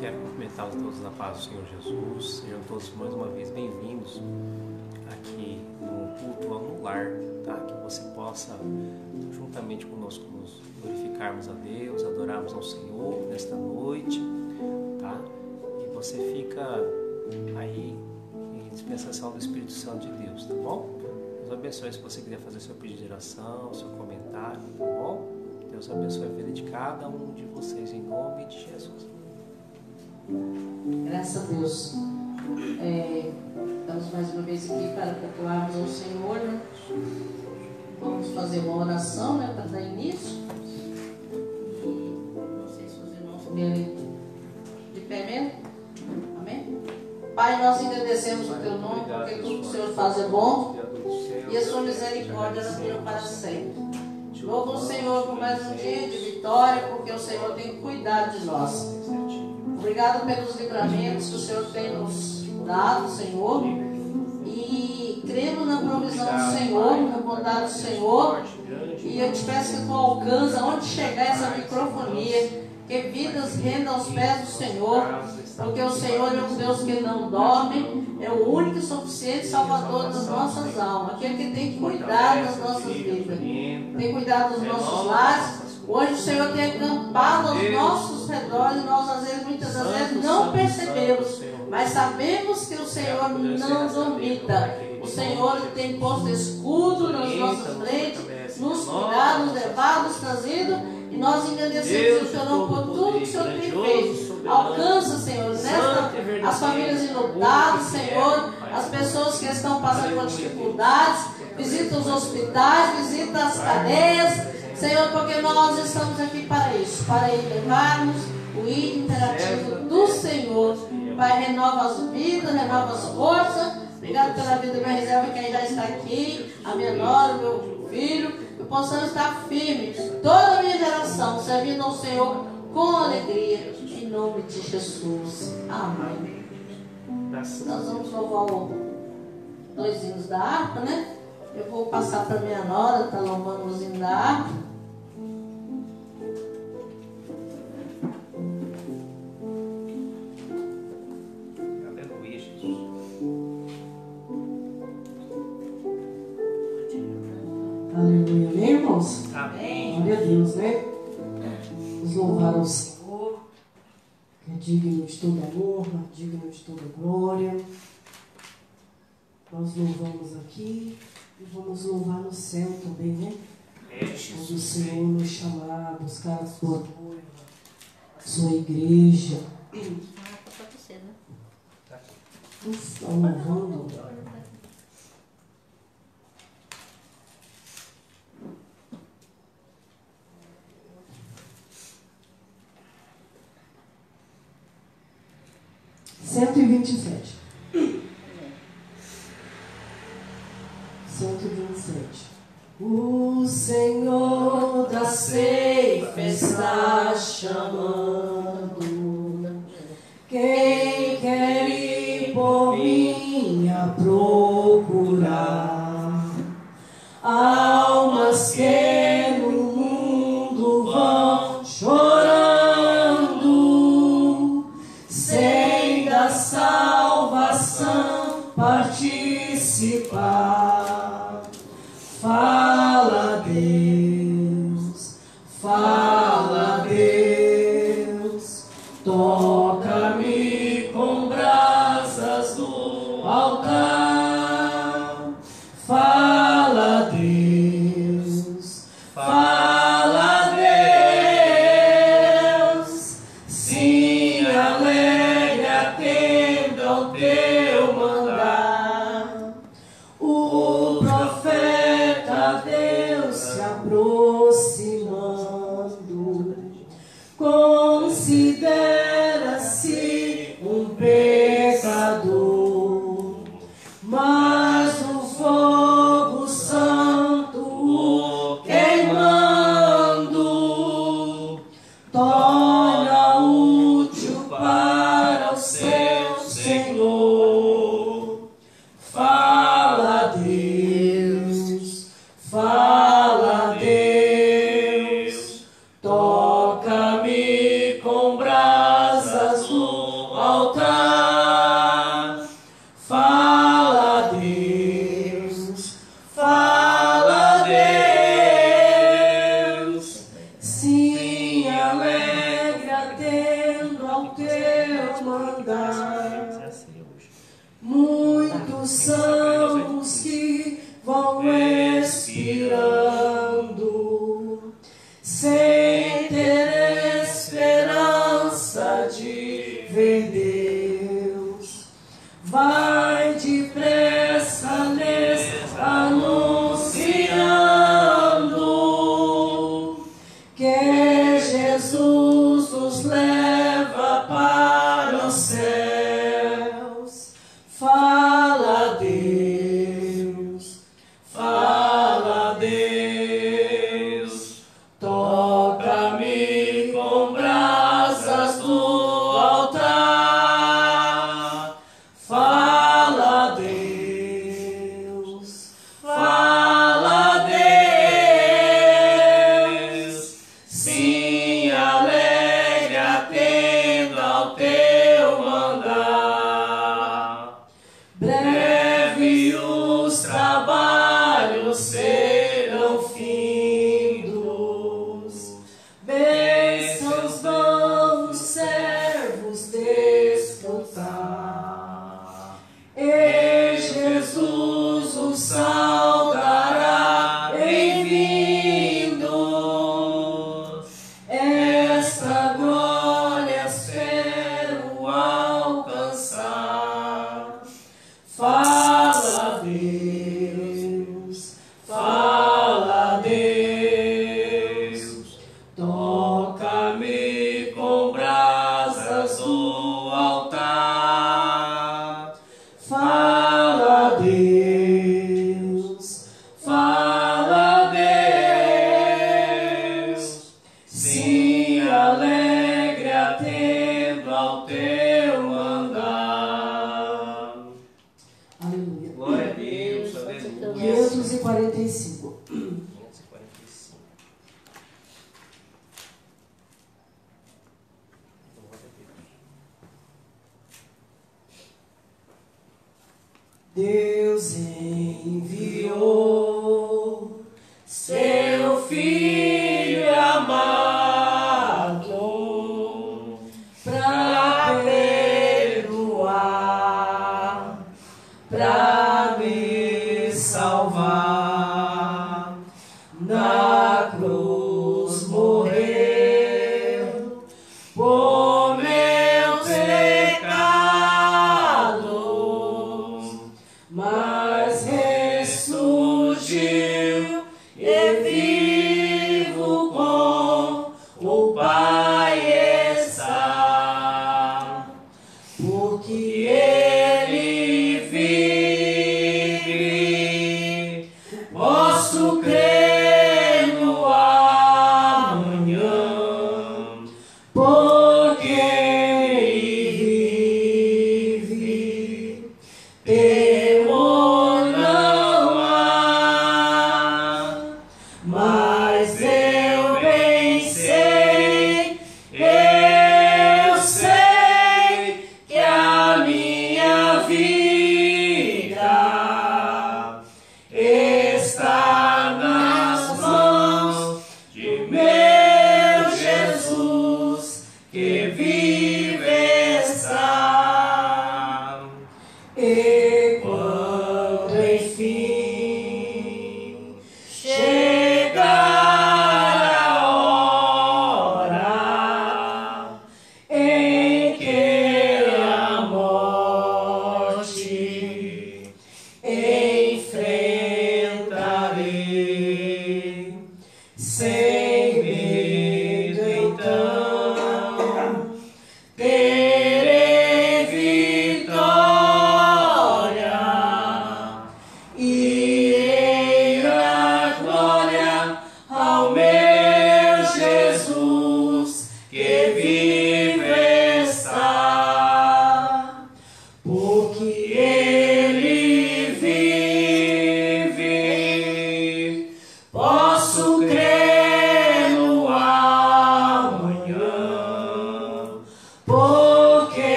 Quero cumprimentá-los todos na paz do Senhor Jesus. Sejam todos mais uma vez bem-vindos aqui no culto no lar, tá? Que você possa, juntamente conosco, nos glorificarmos a Deus, adorarmos ao Senhor nesta noite, tá? E você fica aí em dispensação do Espírito Santo de Deus, tá bom? Deus abençoe. Se você quiser fazer seu pedido de oração, seu comentário, tá bom? Deus abençoe a vida de cada um de vocês em nome de Jesus. Graças a Deus. Estamos mais uma vez aqui para cultuarmos ao Senhor, né? Vamos fazer uma oração, né, para dar início. E não sei se os irmãos puderem de pé mesmo. Amém? Pai, nós agradecemos o teu nome, porque tudo que o Senhor faz é bom e a sua misericórdia ela dura para sempre. Louvo o Senhor por mais um dia de vitória, porque o Senhor tem cuidado de nós. Obrigado pelos livramentos que o Senhor tem nos dado, Senhor. E cremos na provisão do Senhor, na bondade do Senhor. E eu te peço que tu alcança onde chegar essa microfonia, que vidas rendam aos pés do Senhor. Porque o Senhor é um Deus que não dorme, é o único e suficiente Salvador das nossas almas. Aquele que tem que cuidar das nossas vidas, tem cuidado dos nossos lares. Hoje o Senhor tem acampado aos nossos redores e nós muitas das vezes não percebemos, mas sabemos que o Senhor não dormita. O Senhor tem posto escudo nas nossas frentes, nos cuidado, nos levado, nos trazido, e nós agradecemos o Senhor por tudo que o Senhor tem feito. Alcança, Senhor, as famílias enlutadas, Senhor, as pessoas que estão passando por dificuldades, visita os hospitais, visita as cadeias, Senhor, porque nós estamos aqui para isso, para levarmos o item interativo do Senhor. Pai, renova as vidas, renova as forças. Obrigado pela vida da minha reserva, quem já está aqui, a minha nora, o meu filho, que possamos estar firmes, toda a minha geração, servindo ao Senhor com alegria, em nome de Jesus. Amém. Nós vamos louvar dois hinos da harpa, né? Eu vou passar para minha nora, está louvando os hinos da harpa. Aleluia, Jesus. Aleluia, amém, irmãos? Amém. Glória a Deus, né? Vamos louvar ao Senhor, que é digno de toda honra, digno de toda glória. Nós louvamos aqui e vamos louvar no céu também, né? Quando o Senhor nos chamar a buscar a sua noiva, a sua igreja. Estão louvando. Cento e 127. O Senhor da ceifa está chamando. Quem quer ir por mim a procurar? Almas que no mundo vão chorando, sem da salvação participar. Fala, Deus, toca-me com brasas do altar. Fala, Deus, sim, alegre atendo ao teu mandar. O profeta Deus se aproximando, considera teu mandar. Muitos são os que vão expirando, sem ter esperança de ver Deus. Vai depressa lhes anunciando que Jesus nos leva para os céus. Fala Deus, fala Deus, toca-me com brasas do altar. Fala Deus, fala Deus, sim, alegre atendo ao teu mandar. Breve os trabalhos serão findos, bênçãos vão os servos desfrutar, e Jesus os saudará em vindo. Esta glória espero alcançar. Fala Deus, fala Deus, toca-me com brasas do altar. Fala Deus, fala Deus, sim, alegre atendo ao teu mandar. Aleluia. Glória a Deus, aleluia. 545. 545. Glória a Deus. Deus enviou seu Filho amado para perdoar, para me salvar. Na cruz morreu por meu pecado, mas ressuscitou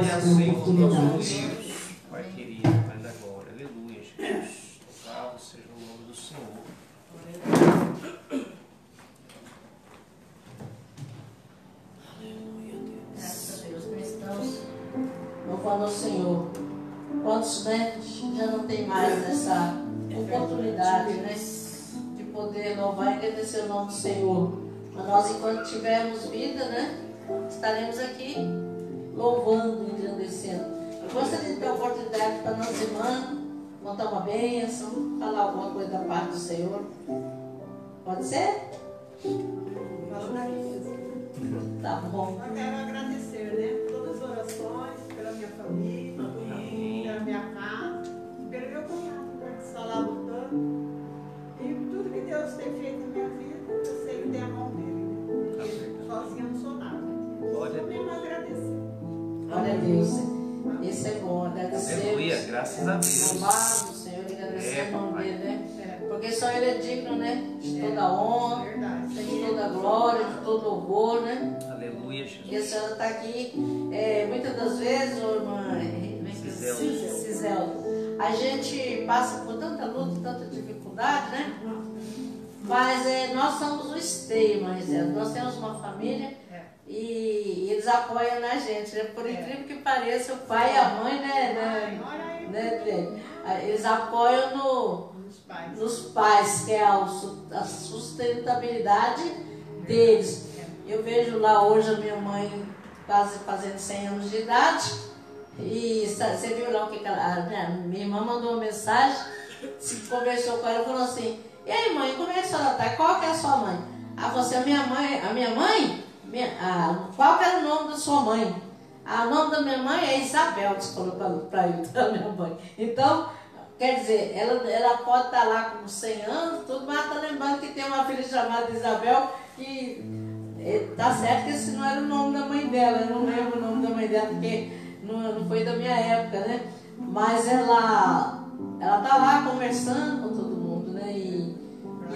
Deus pela oportunidade. Pai querido, Pai da glória, aleluia, Jesus. Louvado seja o nome do Senhor. Aleluia, Deus. Graças a Deus, cristãos, louvando ao Senhor. Quantos, né, já não tem mais essa oportunidade, né, de poder louvar e agradecer o nome do Senhor. Mas nós, enquanto tivermos vida, né, estaremos aqui louvando e agradecendo. Eu gostaria de ter a oportunidade para nossa irmã contar uma bênção, falar alguma coisa da parte do Senhor. Pode ser? Tá bom. Eu quero agradecer, né, todas as orações pela minha família, pela minha casa, pelo meu cunhado, que está lá lutando. E tudo que Deus tem feito na minha vida, eu sei que tem a mão dele. Sozinha eu não sou nada. Glória a Eu mesmo agradecer. Glória a Deus. Isso é bom, agradecer. Aleluia, graças a Deus. Louvado o Senhor e agradecer o nome dele, né? Porque só Ele é digno, né? De toda honra, Verdade. de toda glória, de todo louvor, né? Aleluia, Jesus. E a senhora está aqui, muitas das vezes, ô irmã Ciselda, a gente passa por tanta luta, tanta dificuldade, né? Mas nós somos o esteio, irmã Ciselda. Nós temos uma família e eles apoiam na gente, né? Por incrível que pareça, o pai e a mãe, né? Eles apoiam nos pais, que é a sustentabilidade deles. Eu vejo lá hoje a minha mãe quase fazendo 100 anos de idade. E você viu lá o que ela... Minha irmã mandou uma mensagem, conversou com ela e falou assim: e aí, mãe, como é que a senhora está? Qual que é a sua mãe? Ah, você é a minha mãe? Qual que era o nome da sua mãe? O nome da minha mãe é Isabel, você falou para ele, da minha mãe. Então, quer dizer, ela pode estar lá com 100 anos, tudo, mas está lembrando que tem uma filha chamada Isabel, que tá certo que esse não era o nome da mãe dela, eu não lembro o nome da mãe dela, porque não foi da minha época, né? Mas ela tá lá conversando com todo mundo, né? E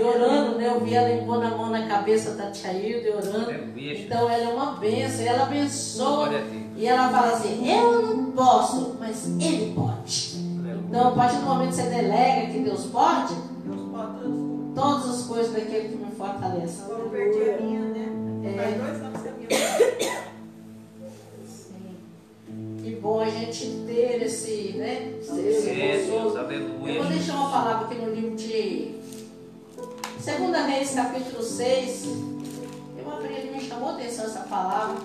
orando, né? Eu vi ela impondo a mão na cabeça da tia Hilda e orando. Então ela é uma bênção, e ela abençoa. E ela fala assim: eu não posso, mas Ele pode. Então, a partir do momento que você delega que Deus pode, todas as coisas daquele que me fortalece. Eu perdi a minha, né? Faz 2 anos que a minha. Sim. Que bom a gente ter esse, né? Esse consolo. Aleluia. Eu vou deixar uma palavra aqui no livro de 2 Reis, capítulo 6. Eu abri, ele me chamou a atenção essa palavra.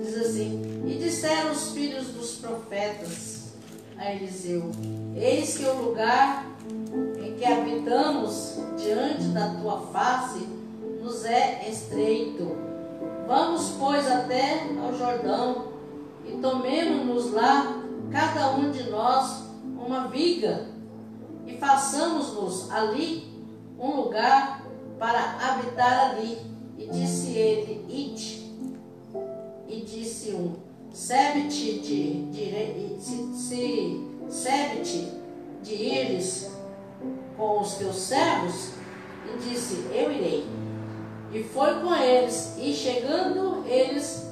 Diz assim: e disseram os filhos dos profetas a Eliseu: eis que o lugar em que habitamos diante da tua face nos é estreito. Vamos, pois, até ao Jordão e tomemo-nos lá, cada um de nós, uma viga, e façamos-nos ali um lugar para habitar ali. E disse ele: ide. E disse um: serve-te de ires com os teus servos? E disse: eu irei. E foi com eles, e chegando eles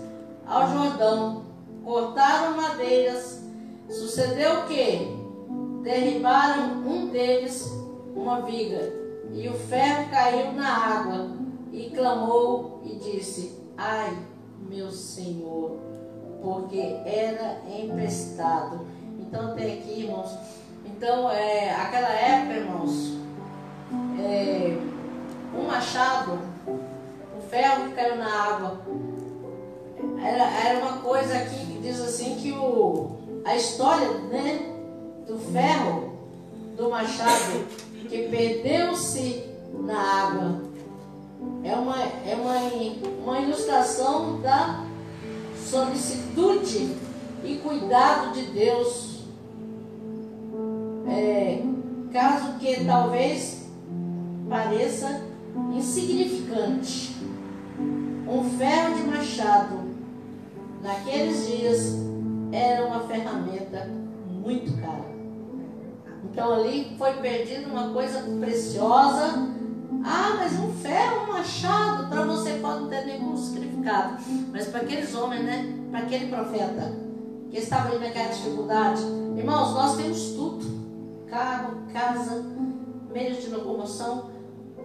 ao Jordão, cortaram madeiras. Sucedeu que derribaram um deles uma viga, e o ferro caiu na água, e clamou e disse: ai, meu Senhor, porque era emprestado. Então tem aqui, irmãos. Então, aquela época, irmãos, um machado, o ferro que caiu na água, era uma coisa aqui que diz assim que a história, né, do ferro, do machado que perdeu-se na água, é uma ilustração da solicitude e cuidado de Deus. Caso que talvez pareça insignificante, um ferro de machado naqueles dias era uma ferramenta muito cara. Então ali foi perdida uma coisa preciosa. Ah, mas um ferro, um machado, para você pode não ter nenhum significado. Mas para aqueles homens, né? Para aquele profeta, que estavam ali naquela dificuldade. Irmãos, nós temos tudo: carro, casa, meios de locomoção.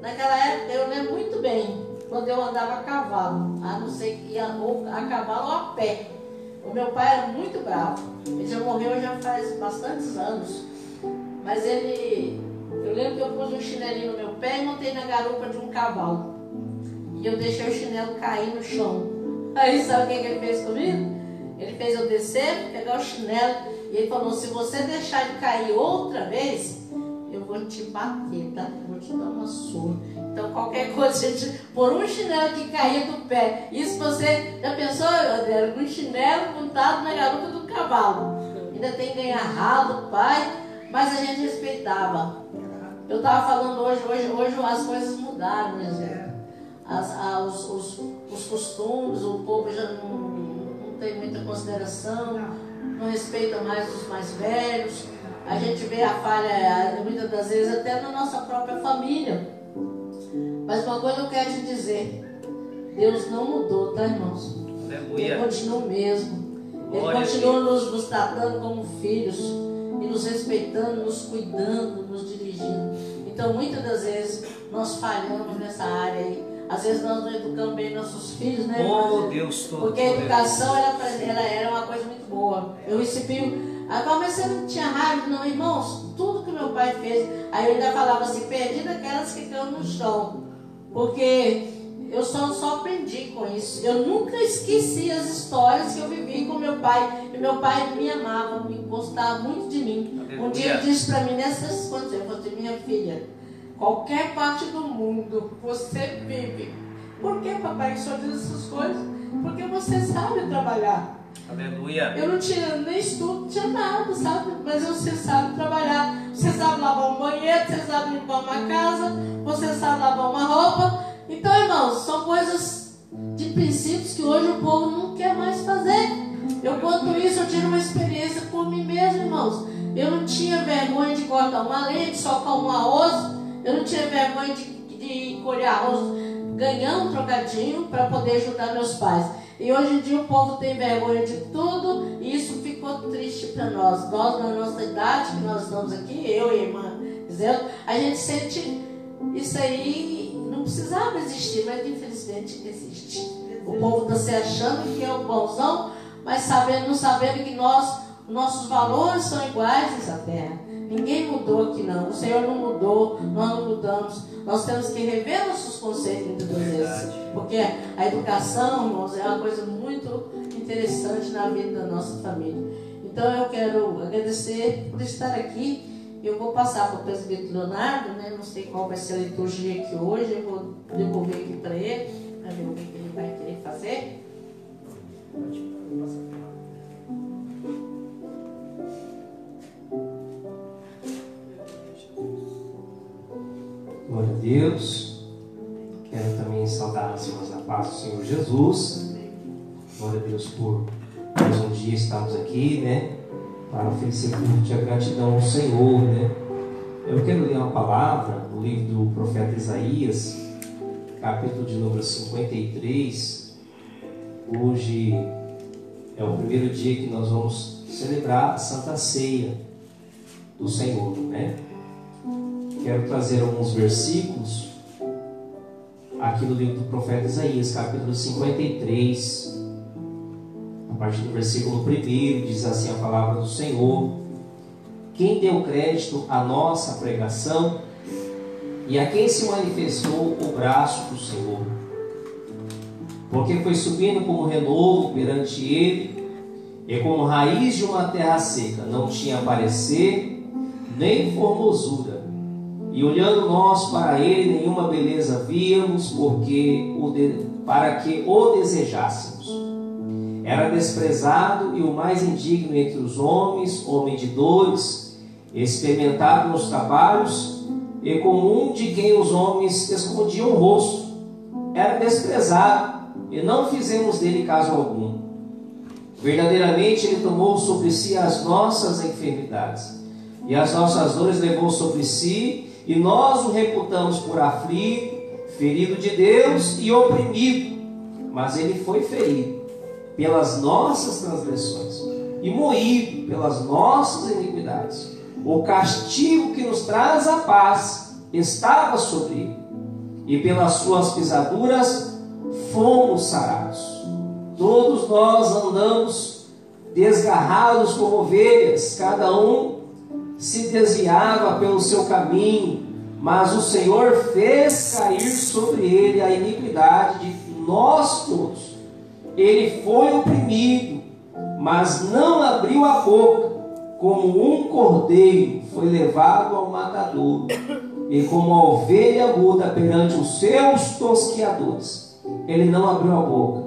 Naquela época eu lembro muito bem, quando eu andava a cavalo, a não ser que ia ou a cavalo ou a pé. O meu pai era muito bravo. Ele já morreu já faz bastantes anos. Mas eu lembro que eu pus um chinelinho no meu pé e montei na garupa de um cavalo. E eu deixei o chinelo cair no chão. Aí sabe o que ele fez comigo? Ele fez eu descer, pegar o chinelo, e ele falou: se você deixar ele cair outra vez, eu vou te bater, tá? Eu vou te dar uma surra. Então qualquer coisa, gente, por um chinelo que caía do pé. Isso você já pensou, Adélia? Um chinelo montado na garupa do cavalo. Ainda tem que ganhar ralo, pai, mas a gente respeitava. Eu estava falando hoje as coisas mudaram, né, gente? Os costumes, o povo já não tem muita consideração, não respeita mais os mais velhos. A gente vê a falha muitas das vezes até na nossa própria família. Mas uma coisa eu quero te dizer: Deus não mudou, tá, irmãos? Aleluia. Ele continua o mesmo. Ele continua nos tratando como filhos e nos respeitando, nos cuidando, nos dirigindo. Então muitas das vezes nós falhamos nessa área aí. Às vezes nós não educamos bem nossos filhos, né? Oh, Deus todo. Porque a educação ela era uma coisa muito boa. Eu recebi. Mas você não tinha raiva? Não, irmãos, tudo que meu pai fez. Aí eu ainda falava assim: perdi daquelas que caíram no chão. Porque eu só aprendi com isso. Eu nunca esqueci as histórias que eu vivi com meu pai. E meu pai me amava, me gostava muito de mim. Aleluia. Um dia ele disse para mim nessas condições: eu vou dizer, minha filha, qualquer parte do mundo você vive. Por que, papai, que o senhor diz essas coisas? Porque você sabe trabalhar. Aleluia. Eu não tinha nem estudo, não tinha nada, sabe? Mas você sabe trabalhar. Você sabe lavar um banheiro, você sabe limpar uma casa, você sabe lavar uma roupa. Então, irmãos, são coisas de princípios que hoje o povo não quer mais fazer. Eu conto isso, eu tive uma experiência por mim mesmo, irmãos. Eu não tinha vergonha de cortar uma lenha, de socar um arroz. Eu não tinha vergonha de colher arroz, ganhar um trocadinho para poder ajudar meus pais. E hoje em dia o povo tem vergonha de tudo, e isso ficou triste para nós. Nós, na nossa idade, que nós estamos aqui, eu e a irmã Zé, a gente sente isso aí, não precisava existir, mas infelizmente existe. O povo está se achando que é o bonzão, mas não sabendo que nossos valores são iguais nessa terra. Ninguém mudou aqui não, o Senhor não mudou, nós não mudamos. Nós temos que rever nossos conceitos muitas vezes, porque a educação, irmãos, é uma coisa muito interessante na vida da nossa família. Então eu quero agradecer por estar aqui. Eu vou passar para o presbítero Leonardo, né? Não sei qual vai ser a liturgia aqui hoje, eu vou devolver aqui para ele, para ver o que ele vai querer fazer. Glória a Deus. Quero também saudar as irmãs da paz do Senhor Jesus. Glória a Deus por mais um dia estarmos aqui, né? Para oferecer culto de gratidão ao Senhor, né? Eu quero ler uma palavra no livro do profeta Isaías, capítulo de número 53. Hoje é o primeiro dia que nós vamos celebrar a Santa Ceia do Senhor, né? Quero trazer alguns versículos aqui do livro do profeta Isaías, capítulo 53, a partir do versículo 1, diz assim a palavra do Senhor: quem deu crédito à nossa pregação e a quem se manifestou o braço do Senhor? Porque foi subindo como renovo perante ele, e como raiz de uma terra seca, não tinha parecer nem formosura. E olhando nós para ele, nenhuma beleza víamos, para que o desejássemos. Era desprezado e o mais indigno entre os homens, homem de dores, experimentado nos trabalhos, e comum de quem os homens escondiam o rosto. Era desprezado, e não fizemos dele caso algum. Verdadeiramente ele tomou sobre si as nossas enfermidades, e as nossas dores levou sobre si, e nós o reputamos por aflito, ferido de Deus e oprimido. Mas ele foi ferido pelas nossas transgressões, e moído pelas nossas iniquidades. O castigo que nos traz a paz estava sobre ele, e pelas suas pisaduras fomos sarados. Todos nós andamos desgarrados como ovelhas, cada um se desviava pelo seu caminho, mas o Senhor fez cair sobre ele a iniquidade de nós todos. Ele foi oprimido, mas não abriu a boca. Como um cordeiro foi levado ao matadouro, e como a ovelha muda perante os seus tosqueadores, ele não abriu a boca.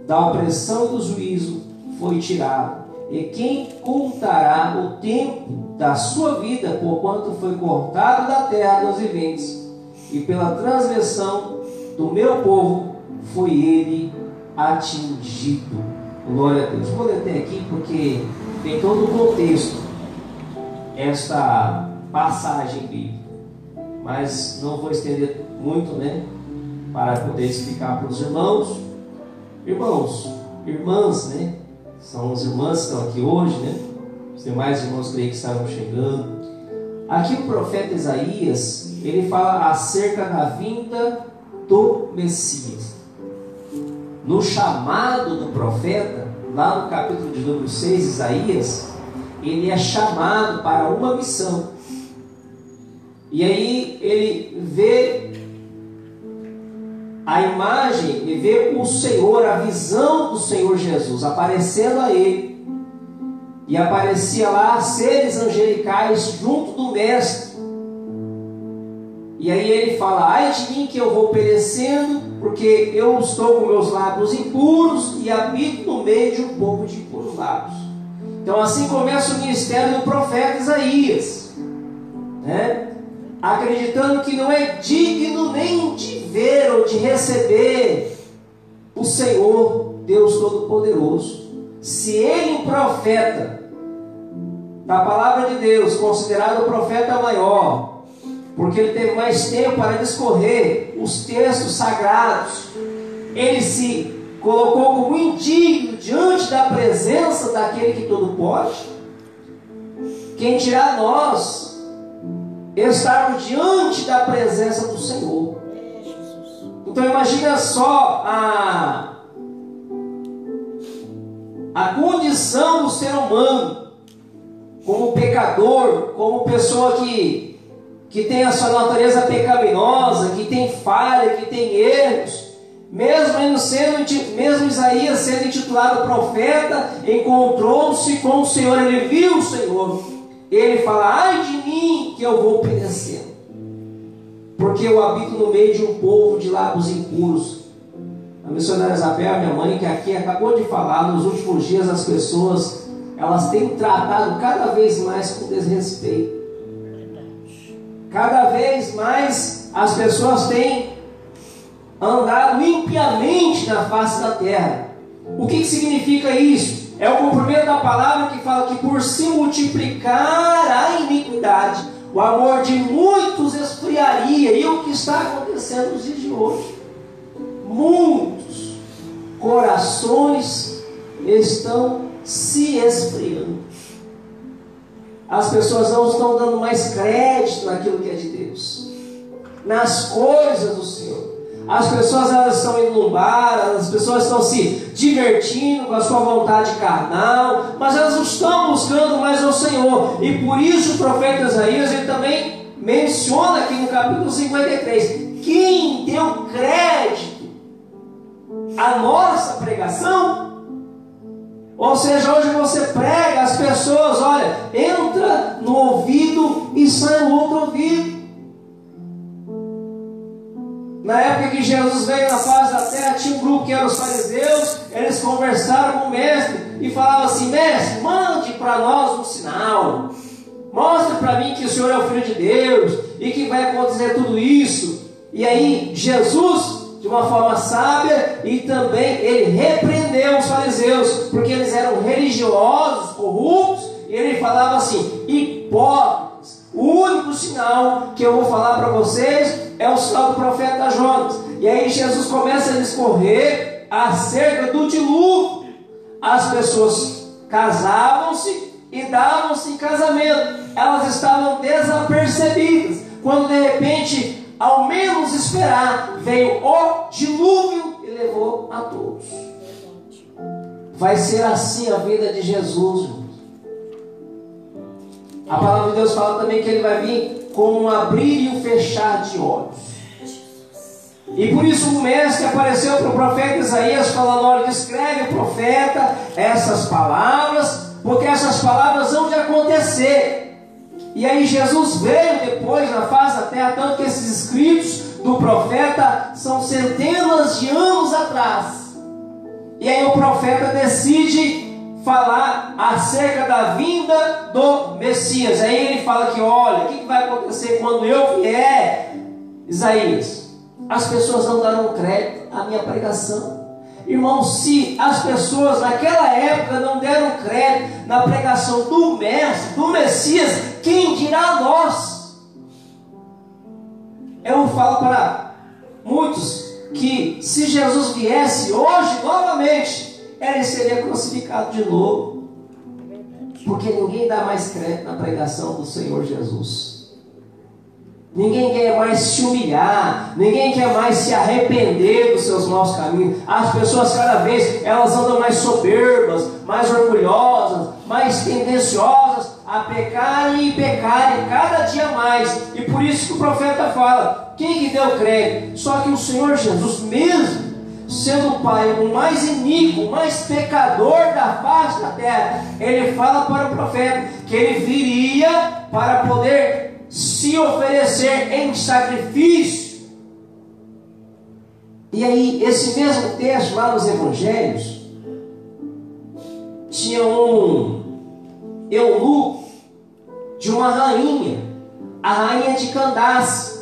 Da opressão do juízo foi tirado. E quem contará o tempo da sua vida, porquanto foi cortado da terra dos viventes, e pela transgressão do meu povo foi ele atingido. Glória a Deus. Vou ler até aqui porque tem todo o contexto esta passagem bíblica, mas não vou estender muito, né, para poder explicar para os irmãos, irmãs, né, são as irmãs que estão aqui hoje, né, os demais irmãos creio que estavam chegando. Aqui o profeta Isaías, ele fala acerca da vinda do Messias. No chamado do profeta, lá no capítulo de número 6, Isaías, ele é chamado para uma missão. E aí ele vê a imagem, ele vê o Senhor, a visão do Senhor Jesus aparecendo a ele. E aparecia lá seres angelicais junto do Mestre. E aí ele fala: ai de mim que eu vou perecendo, porque eu estou com meus lábios impuros e habito no meio de um povo de impuros lábios. Então assim começa o ministério do profeta Isaías, né? Acreditando que não é digno nem de ver ou de receber o Senhor Deus Todo-Poderoso. Se ele, um profeta da palavra de Deus, considerado o profeta maior, porque ele teve mais tempo para discorrer os textos sagrados, ele se colocou como indigno diante da presença daquele que tudo pode. Quem dirá nós estarmos diante da presença do Senhor? Então imagina só a condição do ser humano, como pecador, como pessoa que tem a sua natureza pecaminosa, que tem falha, que tem erros. Mesmo Isaías sendo intitulado profeta, encontrou-se com o Senhor, ele viu o Senhor. Ele fala: ai de mim que eu vou perecendo, porque eu habito no meio de um povo de lábios impuros. A missionária Isabel, minha mãe, que aqui acabou de falar, nos últimos dias as pessoas, elas têm tratado cada vez mais com desrespeito. Cada vez mais as pessoas têm andado impiamente na face da terra. O que significa isso? É o cumprimento da palavra que fala que por se multiplicar a iniquidade, o amor de muitos esfriaria. E o que está acontecendo nos dias de hoje? Muitos corações estão se esfriando. As pessoas não estão dando mais crédito naquilo que é de Deus, nas coisas do Senhor. As pessoas, elas estão indo num bar, as pessoas estão se divertindo com a sua vontade carnal, mas elas não estão buscando mais ao Senhor. E por isso o profeta Isaías, ele também menciona aqui no capítulo 53, quem deu crédito à nossa pregação? Ou seja, hoje você prega, as pessoas, olha, entra no ouvido e sai no outro ouvido. Na época que Jesus veio na face da terra, tinha um grupo que eram os fariseus. Eles conversaram com o mestre e falavam assim: mestre, mande para nós um sinal, mostre para mim que o Senhor é o Filho de Deus e que vai acontecer tudo isso. E aí Jesus, de uma forma sábia, e também ele repreendeu os fariseus, porque eles eram religiosos, corruptos, e ele falava assim: hipócritas, o único sinal que eu vou falar para vocês é o sinal do profeta Jonas. E aí Jesus começa a discorrer acerca do dilúvio. As pessoas casavam-se e davam-se em casamento. Elas estavam desapercebidas, quando de repente, ao menos esperar, veio o dilúvio e levou a todos. Vai ser assim a vida de Jesus, irmãos. A palavra de Deus fala também que Ele vai vir com um abrir e um fechar de olhos. E por isso o mestre apareceu para o profeta Isaías falando: olha, escreve, profeta, essas palavras, porque essas palavras vão de acontecer. E aí Jesus veio depois na face da terra, tanto que esses escritos do profeta são centenas de anos atrás. E aí o profeta decide falar acerca da vinda do Messias. Aí ele fala que, olha, o que vai acontecer quando eu vier? Isaías, as pessoas não darão crédito à minha pregação. Irmão, se as pessoas naquela época não deram crédito na pregação do Mestre, do Messias, quem dirá nós? Eu falo para muitos que se Jesus viesse hoje novamente, ele seria crucificado de novo, porque ninguém dá mais crédito na pregação do Senhor Jesus. Ninguém quer mais se humilhar, ninguém quer mais se arrepender dos seus maus caminhos. As pessoas cada vez elas andam mais soberbas, mais orgulhosas, mais tendenciosas a pecarem e pecarem cada dia mais. E por isso que o profeta fala: quem que deu crédito? Só que o Senhor Jesus, mesmo sendo o Pai, o mais iníquo, o mais pecador da face da terra, ele fala para o profeta que ele viria para poder se oferecer em sacrifício. E aí, esse mesmo texto lá nos Evangelhos, tinha um eunuco de uma rainha, a rainha de Candace.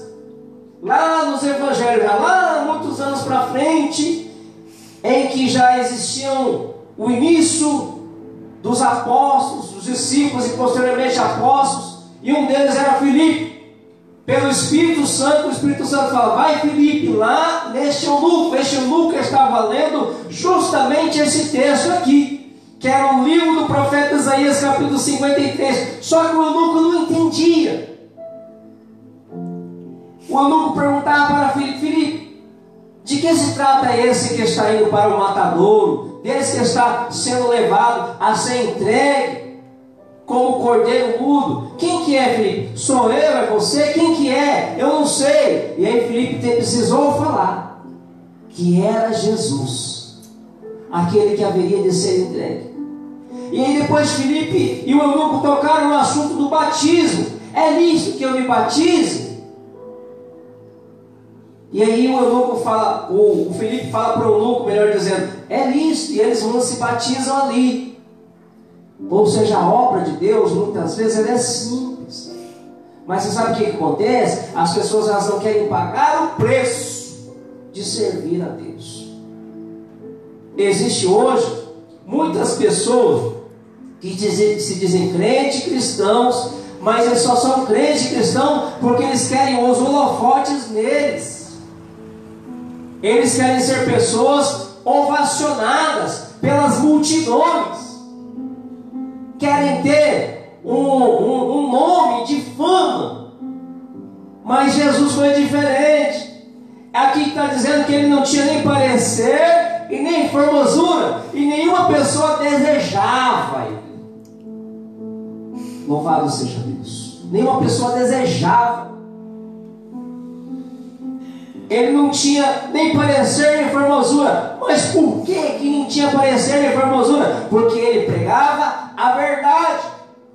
Lá nos Evangelhos, lá muitos anos para frente, em que já existiam o início dos apóstolos, dos discípulos e posteriormente apóstolos, e um deles era Filipe. Pelo Espírito Santo, o Espírito Santo fala: vai Filipe lá neste eunuco. Este eunuco estava lendo justamente esse texto aqui, que era o livro do profeta Isaías, capítulo 53. Só que o eunuco não entendia. O eunuco perguntava para Filipe: Filipe, de que se trata esse que está indo para o matadouro? Desse que está sendo levado a ser entregue como cordeiro mudo? Quem que é, Filipe? Sou eu? É você? Quem que é? Eu não sei. E aí Filipe precisou falar que era Jesus, aquele que haveria de ser entregue. E aí depois Filipe e o eunuco tocaram no assunto do batismo. É nisso que eu me batize? E aí o eunuco fala, o Filipe fala para o eunuco, melhor dizendo, é nisso, e eles vão se batizam ali. Ou seja, a obra de Deus muitas vezes ela é simples, mas você sabe o que acontece? As pessoas elas não querem pagar o preço de servir a Deus. Existe hoje muitas pessoas que se dizem crentes cristãos, mas eles só são crentes cristãos porque eles querem os holofotes neles. Eles querem ser pessoas ovacionadas pelas multidões. Querem ter um nome de fama. Mas Jesus foi diferente. Aqui está dizendo que ele não tinha nem parecer e nem formosura, e nenhuma pessoa desejava ele. Louvado seja Deus. Nenhuma pessoa desejava. Ele não tinha nem parecer nem formosura. Mas por que não tinha parecer nem formosura? Porque ele pregava a verdade.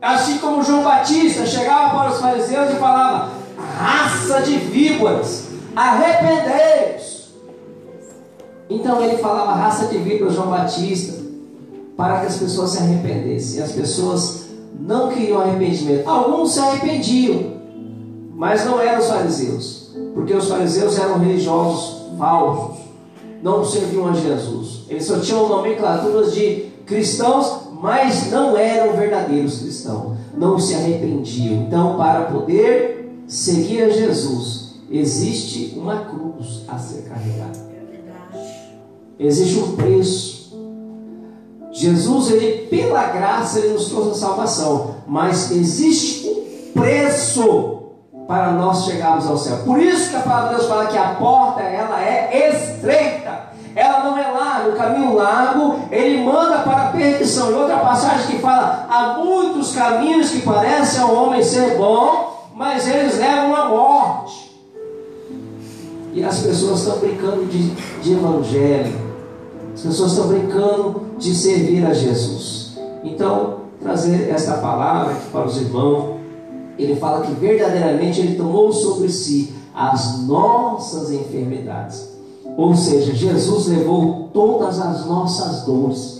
Assim como João Batista chegava para os fariseus e falava: raça de víboras, arrependei-vos. Então ele falava raça de víboras, João Batista, para que as pessoas se arrependessem. E as pessoas não queriam arrependimento. Alguns se arrependiam, mas não eram os fariseus, porque os fariseus eram religiosos falsos, não serviam a Jesus. Eles só tinham nomenclaturas de cristãos, mas não eram verdadeiros cristãos, não se arrependiam. Então, para poder seguir a Jesus, existe uma cruz a ser carregada. Existe um preço. Jesus, ele, pela graça, ele nos trouxe a salvação. Mas existe um preço para nós chegarmos ao céu. Por isso que a palavra de Deus fala que a porta, ela é estreita. Ela não é larga. O caminho largo, ele manda para a perdição. Em outra passagem que fala, há muitos caminhos que parecem ao homem ser bom, mas eles levam à morte. E as pessoas estão brincando de evangelho. As pessoas estão brincando de servir a Jesus. Então, trazer esta palavra aqui para os irmãos. Ele fala que verdadeiramente ele tomou sobre si as nossas enfermidades. Ou seja, Jesus levou todas as nossas dores.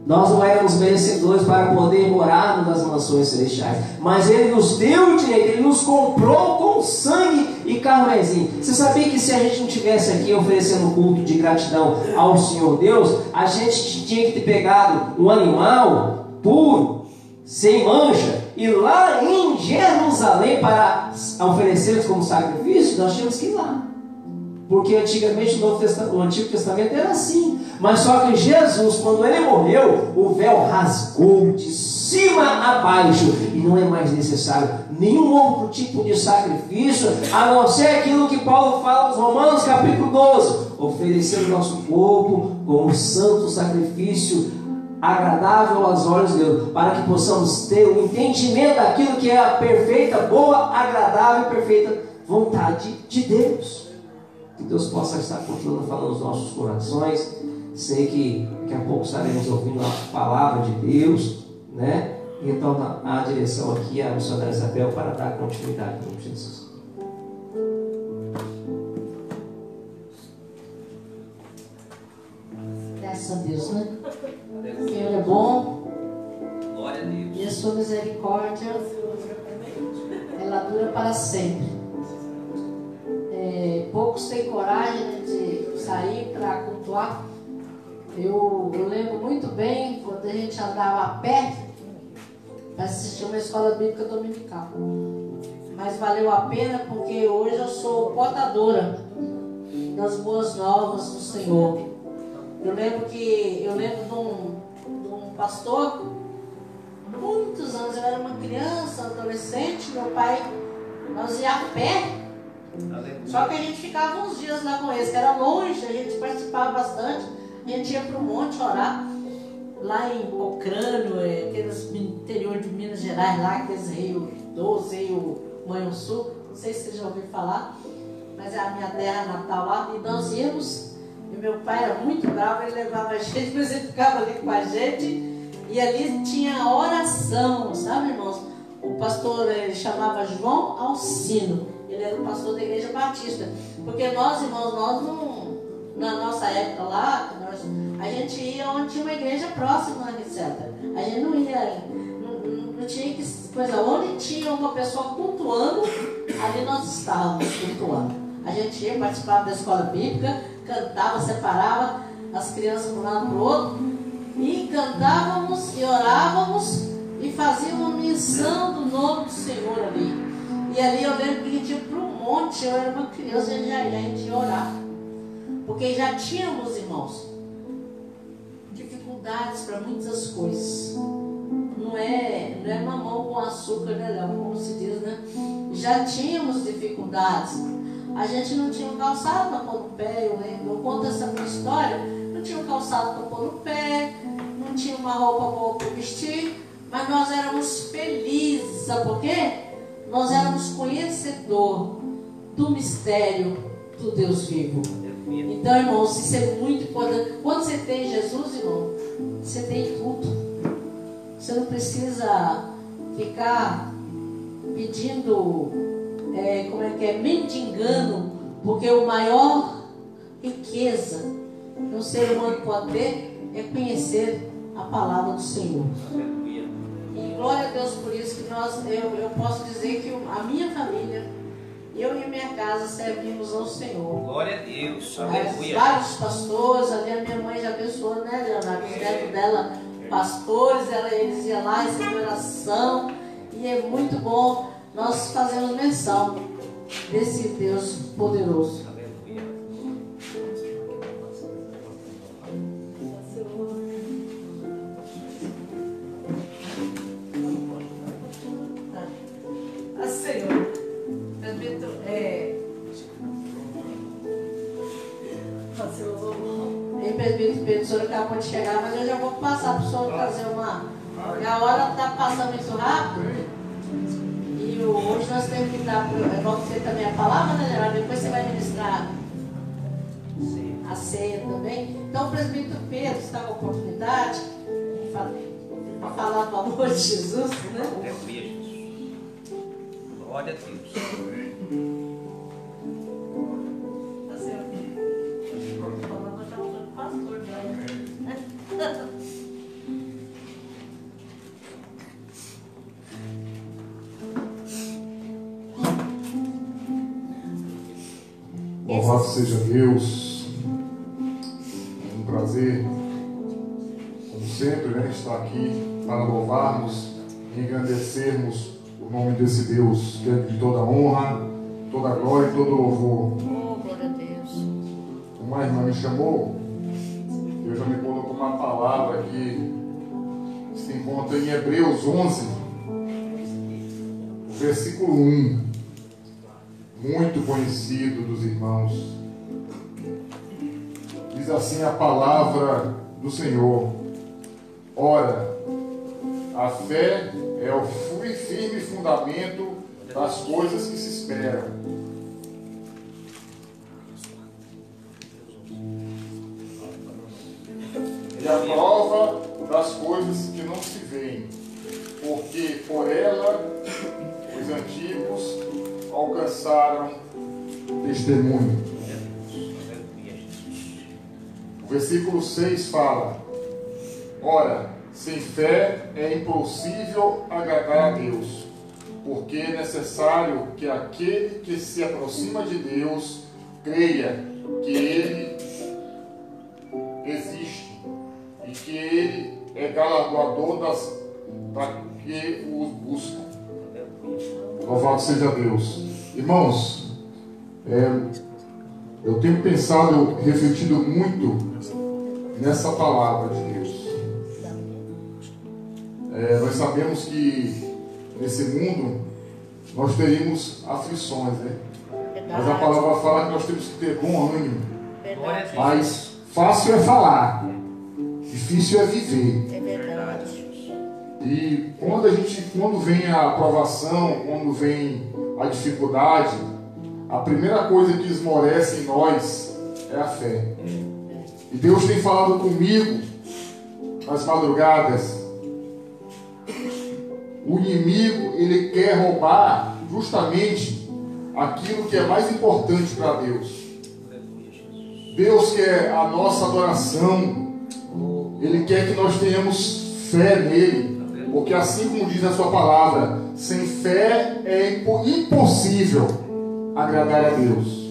Nós não éramos merecedores para poder morar nas mansões celestiais, mas ele nos deu o direito, ele nos comprou com sangue e carmesim. Você sabia que se a gente não estivesse aqui oferecendo culto de gratidão ao Senhor Deus, a gente tinha que ter pegado um animal puro, sem mancha, e lá em Jerusalém para oferecer como sacrifício? Nós tínhamos que ir lá. Porque antigamente o Antigo Testamento era assim. Mas só que Jesus, quando ele morreu, o véu rasgou de cima a baixo. E não é mais necessário nenhum outro tipo de sacrifício, a não ser aquilo que Paulo fala nos Romanos capítulo 12. Oferecer o nosso corpo como santo sacrifício, agradável aos olhos de Deus, para que possamos ter o entendimento daquilo que é a perfeita, boa, agradável e perfeita vontade de Deus. Que Deus possa estar continuando falando nos nossos corações. Sei que daqui a pouco estaremos ouvindo a palavra de Deus, né? E retorno a direção aqui à missionária Isabel para dar continuidade em Jesus. Graças a Deus, né? O Senhor é bom. Glória a Deus. E a sua misericórdia, ela dura para sempre. Poucos têm coragem de sair para cultuar. Eu lembro muito bem quando a gente andava a pé para assistir uma escola bíblica dominical. Mas valeu a pena porque hoje eu sou portadora das boas novas do Senhor. Eu lembro de um pastor, muitos anos, eu era uma criança, adolescente, meu pai, nós ia a pé. Só que a gente ficava uns dias lá com eles, que era longe, a gente participava bastante, a gente ia para o monte orar, lá em Pocrânio, aqueles interior de Minas Gerais, lá, aqueles Rio Doce, Rio Manhuaçu, não sei se vocês já ouviram falar, mas é a minha terra natal lá, e nós íamos, e meu pai era muito bravo, ele levava a gente, mas ele ficava ali com a gente, e ali tinha oração, sabe, irmãos? O pastor, ele chamava João Alcino. Ele era o pastor da igreja batista. Porque nós, irmãos, nós não, na nossa época lá, a gente ia onde tinha uma igreja próxima, etc. A gente não ia, não tinha que coisa. Onde tinha uma pessoa cultuando, ali nós estávamos cultuando. A gente ia, participava da escola bíblica, cantava, separava as crianças de um lado para o outro, e cantávamos e orávamos e fazíamos menção do nome do Senhor ali. E ali eu lembro que a gente ia para um monte, eu era uma criança e a gente ia orar. Porque já tínhamos, irmãos, dificuldades para muitas coisas. Não é mamão com açúcar, né, Léo? Como se diz, né? Já tínhamos dificuldades. A gente não tinha um calçado para pôr no pé, eu lembro. Eu conto essa minha história. Não tinha um calçado para pôr no pé, não tinha uma roupa para vestir, mas nós éramos felizes. Sabe por quê? Nós éramos conhecedor do mistério do Deus vivo. Então, irmãos, isso é muito importante. Quando você tem Jesus, irmão, você tem tudo. Você não precisa ficar pedindo, mendigando, porque a maior riqueza que um ser humano pode ter é conhecer a palavra do Senhor. E glória a Deus por isso que eu posso dizer que a minha família, eu e a minha casa servimos ao Senhor. Glória a Deus. Vários pastores, ali a minha mãe já abençoou, né, Leonardo? Os netos dela, pastores, eles iam lá receber oração. E é muito bom nós fazermos menção desse Deus poderoso. Senhor. Presbítero, e presbítero Pedro, o senhor acabou de chegar, mas eu já vou passar para o senhor fazer uma. A hora está passando muito rápido. E hoje nós temos que dar, igual você também a palavra, né, Geraldo? Depois você vai ministrar a ceia também. Então, o presbítero Pedro está com a oportunidade para falar do amor de Jesus, né? Aleluia, Jesus. Glória a Deus. Pastor, Louvado seja Deus. É um prazer, como sempre, né, estar aqui para louvarmos e engrandecermos o nome desse Deus, que é de toda honra, toda glória e todo louvor. oh, glória a Deus. Uma irmã me chamou, Deus já me colocou uma palavra que se encontra em Hebreus 11, o versículo 1. Muito conhecido dos irmãos. Diz assim a palavra do Senhor: ora, a fé é o firme fundamento das coisas que se esperam. E a prova das coisas que não se veem, porque por ela os antigos alcançaram testemunho. O versículo 6 fala: ora, sem fé é impossível agradar a Deus, porque é necessário que aquele que se aproxima de Deus creia que Ele existe e que Ele é galardoador da que o buscam. Louvado seja Deus. Irmãos, eu tenho pensado, refletido muito nessa palavra de Deus. Nós sabemos que nesse mundo nós teríamos aflições, né? Mas a palavra fala que nós temos que ter bom ânimo. Mas fácil é falar, difícil é viver. É verdade. E quando vem a aprovação, quando vem a dificuldade, a primeira coisa que esmorece em nós é a fé. E Deus tem falado comigo nas madrugadas. O inimigo, ele quer roubar justamente aquilo que é mais importante para Deus. Deus quer a nossa adoração. Ele quer que nós tenhamos fé nele. Porque assim como diz a sua palavra, sem fé é impossível agradar a Deus.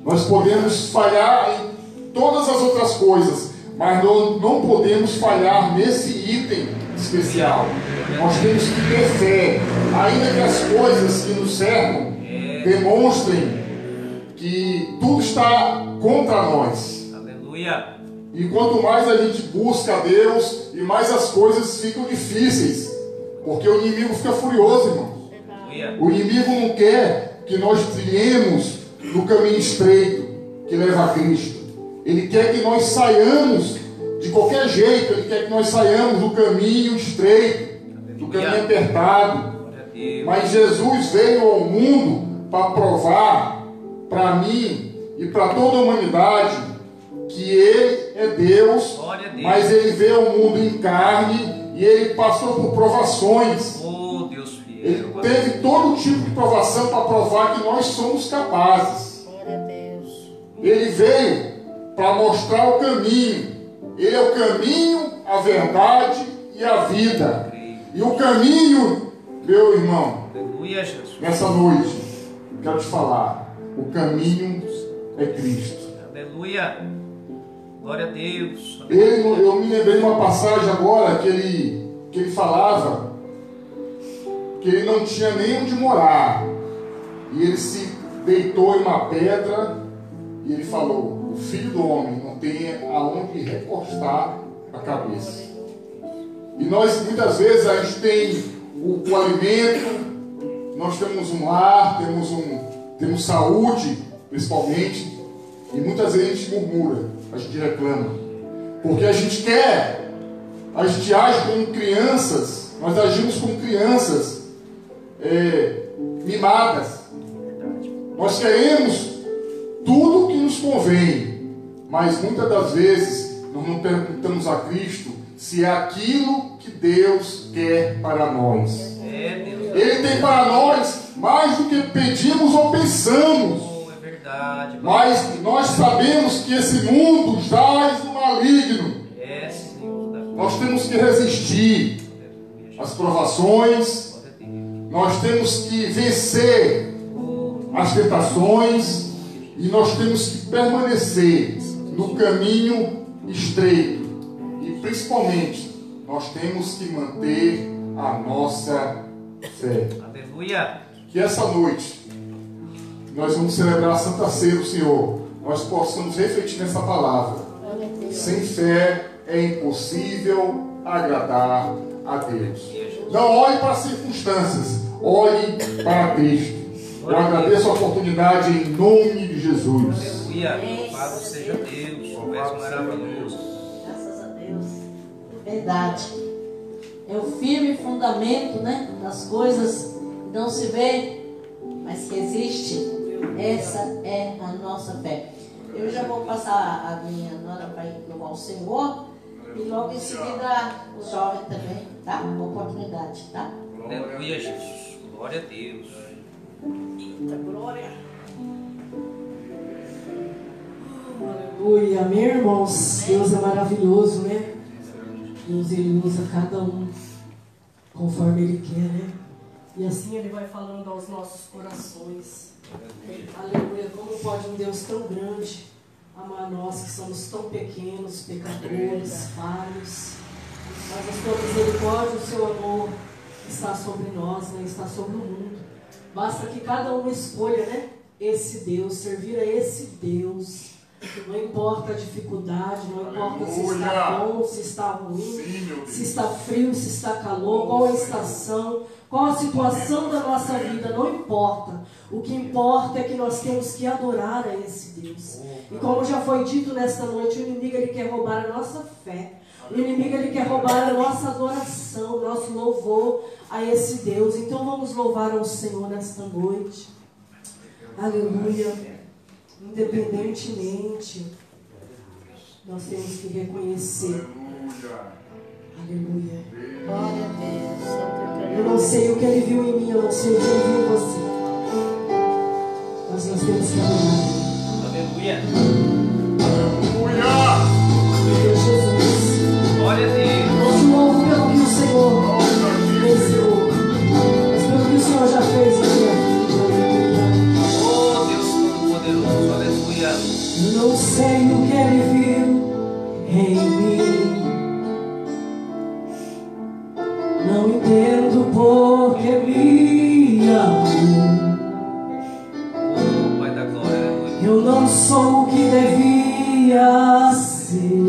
Nós podemos falhar em todas as outras coisas, mas não podemos falhar nesse item especial. Nós temos que ter fé, ainda que as coisas que nos cercam demonstrem que tudo está contra nós. Aleluia. E quanto mais a gente busca a Deus, e mais as coisas ficam difíceis. Porque o inimigo fica furioso, irmão. O inimigo não quer que nós trilhemos no caminho estreito que leva a Cristo. Ele quer que nós saiamos de qualquer jeito. Ele quer que nós saiamos do caminho estreito, do caminho apertado. Mas Jesus veio ao mundo para provar para mim e para toda a humanidade que Ele é Deus, mas Ele veio ao mundo em carne e Ele passou por provações. Oh, Deus fiel. Ele teve todo tipo de provação para provar que nós somos capazes. Glória a Deus. Ele veio para mostrar o caminho. Ele é o caminho, a verdade e a vida. E o caminho, meu irmão, Aleluia, Jesus. nessa noite, quero te falar, o caminho é Cristo. Aleluia. Glória a Deus. Eu me lembrei de uma passagem agora que ele falava que ele não tinha nem onde morar. E ele se deitou em uma pedra e ele falou: o Filho do Homem não tem aonde recostar a cabeça. E nós, muitas vezes, a gente tem o alimento, nós temos um lar, temos saúde, principalmente, e muitas vezes a gente murmura, a gente reclama, porque a gente age como crianças, nós agimos como crianças mimadas. Nós queremos tudo que nos convém, mas muitas das vezes nós não perguntamos a Cristo se é aquilo que Deus quer para nós. Ele tem para nós mais do que pedimos ou pensamos. É verdade. Mas nós sabemos que esse mundo jaz no maligno. Nós temos que resistir às provações. Nós temos que vencer as tentações. E nós temos que permanecer no caminho estreito. E principalmente, nós temos que manter a nossa fé. Aleluia. Que essa noite nós vamos celebrar a Santa Ceia do Senhor. Nós possamos refletir nessa palavra. Sem fé é impossível agradar a Deus. Não olhe para as circunstâncias, olhe para Cristo. Eu agradeço a oportunidade em nome de Jesus. Aleluia. Louvado seja Deus. És maravilhoso. Graças a Deus. Verdade. É o firme fundamento, né, das coisas que não se vê, mas que existe. Essa é a nossa fé. Eu já vou passar a minha nora para louvar o Senhor e logo em seguida os jovens também, tá? Uma oportunidade, tá? Aleluia, Jesus. Glória a Deus. Eita, glória. Aleluia, amém, irmãos? Deus é maravilhoso, né? Deus, Ele usa cada um conforme Ele quer, né? E assim Ele vai falando aos nossos corações. Aleluia, como pode um Deus tão grande amar nós que somos tão pequenos, pecadores, falhos. Mas a sua misericórdia, o seu amor está sobre nós, né? Está sobre o mundo. Basta que cada um escolha, né? Esse Deus, servir a esse Deus. Não importa a dificuldade, não importa se está bom, se está ruim, se está frio, se está calor, qual a estação, qual a situação da nossa vida, não importa. O que importa é que nós temos que adorar a esse Deus. E como já foi dito nesta noite, o inimigo ele quer roubar a nossa fé. O inimigo ele quer roubar a nossa adoração, o nosso louvor a esse Deus. Então vamos louvar ao Senhor nesta noite. Aleluia. Independentemente, nós temos que reconhecer. Aleluia. Glória a Deus. Eu não sei o que Ele viu em mim, eu não sei o que Ele viu em você. Mas nós temos que adorar. Aleluia. Aleluia. Jesus. Glória a Deus. Não te louvo pelo que o Senhor venceu, mas pelo que o Senhor já fez na minha vida. Oh, Deus Todo-Poderoso. Aleluia. Eu não sei o que Ele viu em mim. Não entendo porque me amou. Oh, Pai da glória. Aleluia. Eu não sou o que devia ser.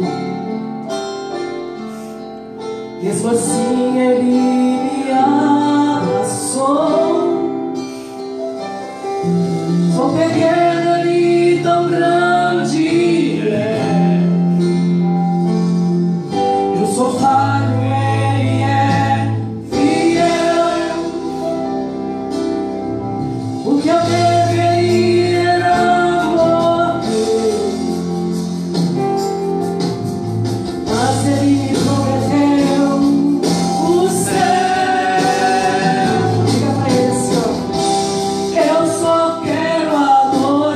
Mesmo assim Ele me abraçou. Sou pequeno e tão grande é. Eu sou falho, Ele é fiel. O que eu deveria era morrer, mas Ele me prometeu o céu. Diga pra Ele assim, ó. Eu só quero adorar.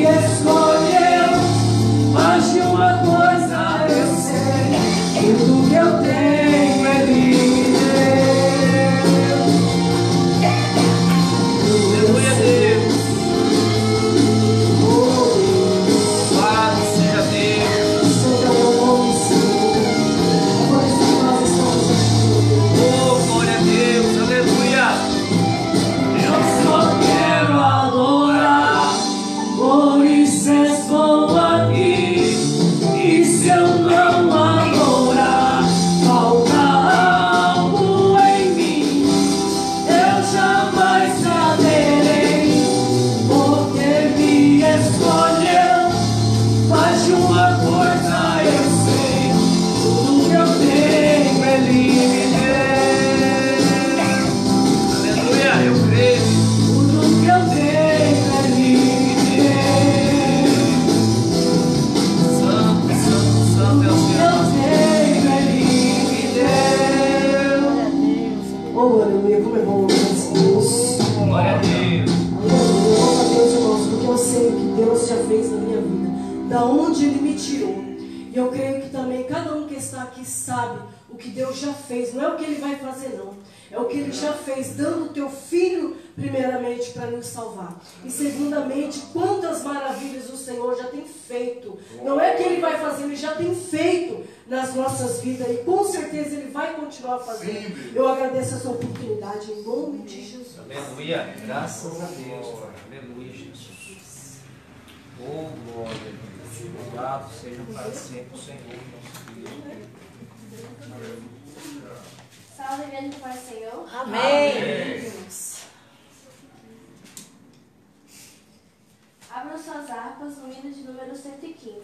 escolheu. Mas de uma coisa eu sei, tudo que eu tenho Ele me deu. Aleluia, Deus. Louvado seja Deus. Seja o meu nome, Senhor. É por isso que nós estamos aqui. Oh, glória a Deus. Aleluia. Eu só quero adorar, por isso estou aqui. E se eu não adorar, falta algo em mim. Eu jamais saberei, porque me escolheu. Mas de uma coisa eu sei, tudo que eu tenho Ele me deu. Aleluia, eu creio. Tudo que eu tenho Ele me deu. Santo, santo, santo é o Eu Senhor. tenho Ele me deu. Oh, aleluia, como é bom ouvir esse Deus. Glória a Deus. Aleluia, louva a Deus, irmãos, porque eu sei o que Deus já fez na minha vida, da onde Ele me tirou. E eu creio que também cada um que está aqui sabe o que Deus já fez. Não é o que Ele vai fazer, não. É o que Ele já fez, dando o teu filho, primeiramente, para nos salvar. E segundamente, quantas maravilhas o Senhor já tem feito. Não é que Ele vai fazer, Ele já tem feito nas nossas vidas. E com certeza Ele vai continuar fazendo. Eu agradeço essa oportunidade em nome de Jesus. Aleluia. Graças a Deus. Aleluia, Jesus. Oh, glória a Deus. Louvado seja para sempre o Senhor, nosso Deus. Salve a igreja do Pai Senhor. Amém. Abram suas harpas no hino de número 115.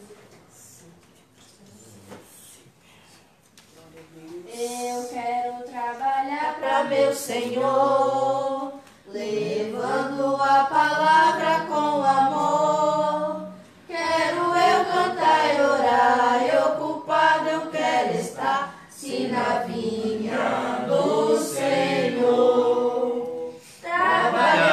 Eu quero trabalhar para meu Senhor, levando a palavra com amor. Quero eu cantar e orar, e ocupado eu quero estar, se na vinha do Senhor.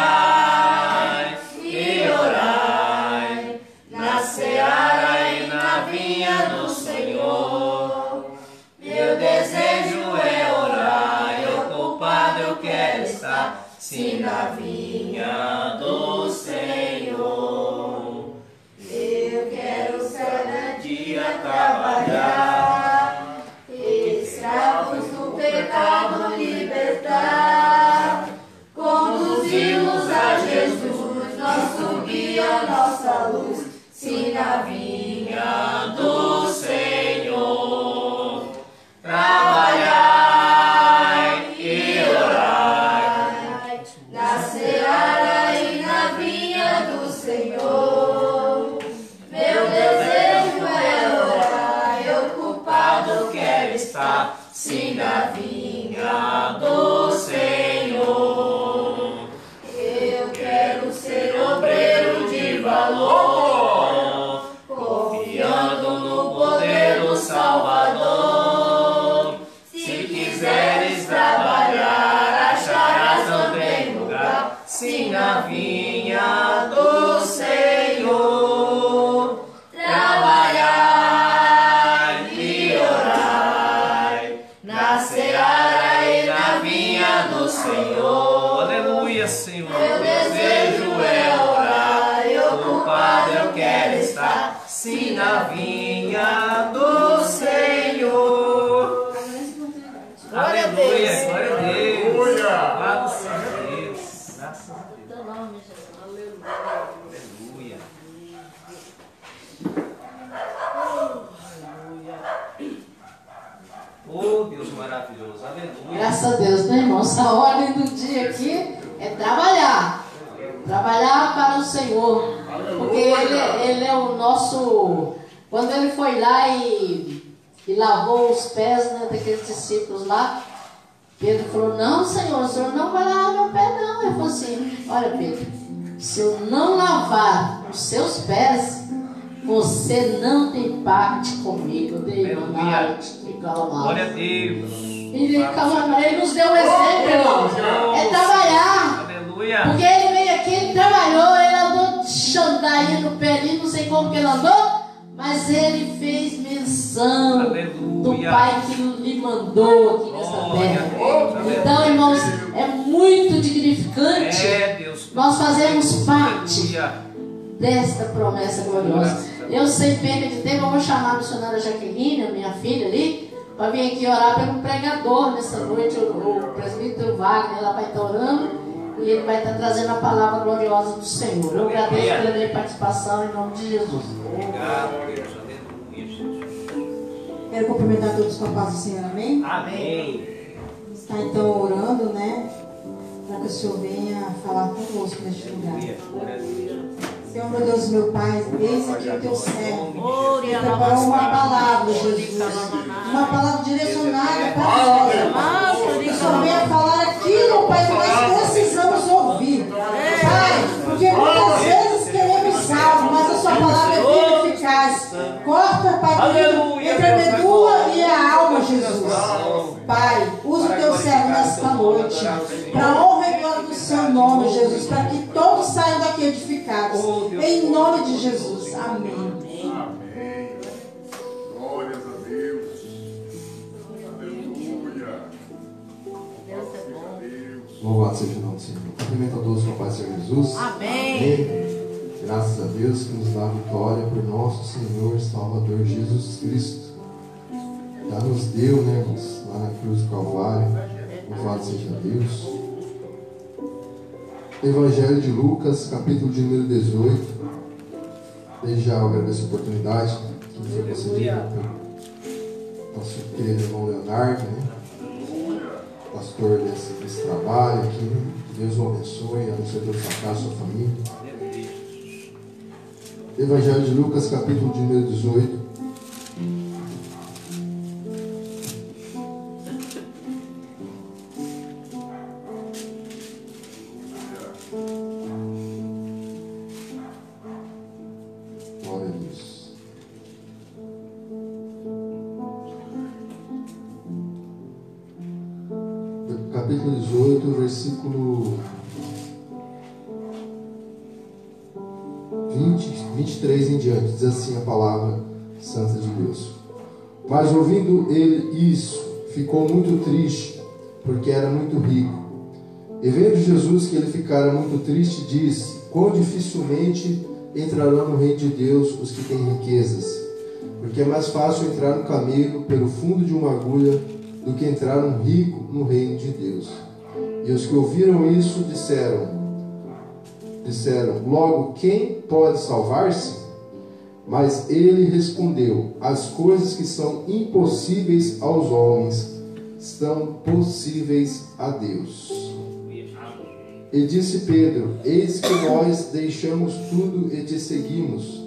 Trabalhai e orai, na seara e na vinha do Senhor. Meu desejo é orar, e ocupado eu quero estar, se na vinha do Senhor. Eu quero cada dia trabalhar, escravos do pecado libertar, conduzimos a Jesus, nosso guia, nossa luz, se na vinha do Senhor. Trabalhai e orai, na seara e na vinha do Senhor. Meu desejo é orar, e ocupado quero estar, se na vinha do Senhor. Eu quero ser obreiro de valor, confiando no poder do Salvador. Se quiseres trabalhar, acharás também lugar, se na vinha do Senhor. Trabalhai e orai, na seara e na vinha do Senhor. Aleluia, Senhor. Meu desejo é orar, e ocupado eu quero estar, Se na vinha do Senhor. Glória a Deus. Aleluia, glória a Deus. Aleluia. Louvado seja Deus. Graças a Deus. Teu nome, Jesus. Aleluia. Oh, Deus maravilhoso. Aleluia. Graças a Deus, né, irmãos? A ordem do dia aqui é trabalhar. Trabalhar para o Senhor. Porque ele é o nosso. Quando ele foi lá e lavou os pés, né, daqueles discípulos lá, Pedro falou: Não, Senhor, o Senhor não vai lavar meu pé, não. Ele falou assim: Olha, Pedro, se eu não lavar os seus pés, você não tem parte comigo. Glória a Deus. Ele nos deu um exemplo, irmãos. É trabalhar. Aleluia. Porque ele veio aqui, ele trabalhou, ele andou sandália no pé, não sei como que ele andou, mas ele fez menção do Pai que lhe mandou aqui nessa terra. Então, irmãos, é muito dignificante nós fazermos parte desta promessa gloriosa. Eu sei perca de tempo, eu vou chamar a missionária Jaqueline, a minha filha ali, para vir aqui orar pelo pregador nessa noite. O presbítero Wagner, ela vai estar orando e ele vai estar trazendo a palavra gloriosa do Senhor. Eu agradeço pela minha participação em nome de Jesus. Obrigado, Deus. Quero cumprimentar todos com a paz do Senhor, amém? Amém. Está então orando, né? Para que o Senhor venha falar conosco neste lugar. Senhor, meu Deus, meu Pai, eis aqui o teu servo. Ele preparou uma palavra, Jesus. Uma palavra direcionada para nós. Que o Senhor venha falar aquilo, Pai, que nós precisamos ouvir. Pai, porque muitas vezes queremos algo, mas a sua palavra é viva e eficaz. Corta, Pai, entre a medula e a alma, Jesus. Pai, usa o teu servo nesta noite, para a honra e glória do seu nome, Jesus, para que todos saiam daqui edificados. Em nome de Jesus. Amém. Amém. Glórias a Deus. Aleluia. Deus é bom. Louvado seja o nome do Senhor. Cumprimento a todos com a paz do Senhor Jesus. Amém. Graças a Deus que nos dá a vitória por nosso Senhor e Salvador Jesus Cristo. Já nos deu, né, irmãos, lá na cruz do Calvário. Louvado seja Deus. Evangelho de Lucas, capítulo de número 18. Desde já eu agradeço a oportunidade que foi concedida pelo nosso querido irmão Leonardo, né? Pastor desse trabalho aqui. Que Deus o abençoe, abençoe toda a sua casa, sua família. Evangelho de Lucas, capítulo de número 18. Glória a Deus. Capítulo 18, versículo 23 em diante, diz assim a palavra santa de Deus. Mas ouvindo ele isso, ficou muito triste, porque era muito rico. E vendo Jesus que ele ficara muito triste, disse: quão dificilmente entrarão no reino de Deus os que têm riquezas, porque é mais fácil entrar no camelo pelo fundo de uma agulha do que entrar um rico no reino de Deus. E os que ouviram isso disseram, logo, quem pode salvar-se? Mas ele respondeu: as coisas que são impossíveis aos homens são possíveis a Deus. E disse Pedro: eis que nós deixamos tudo e te seguimos.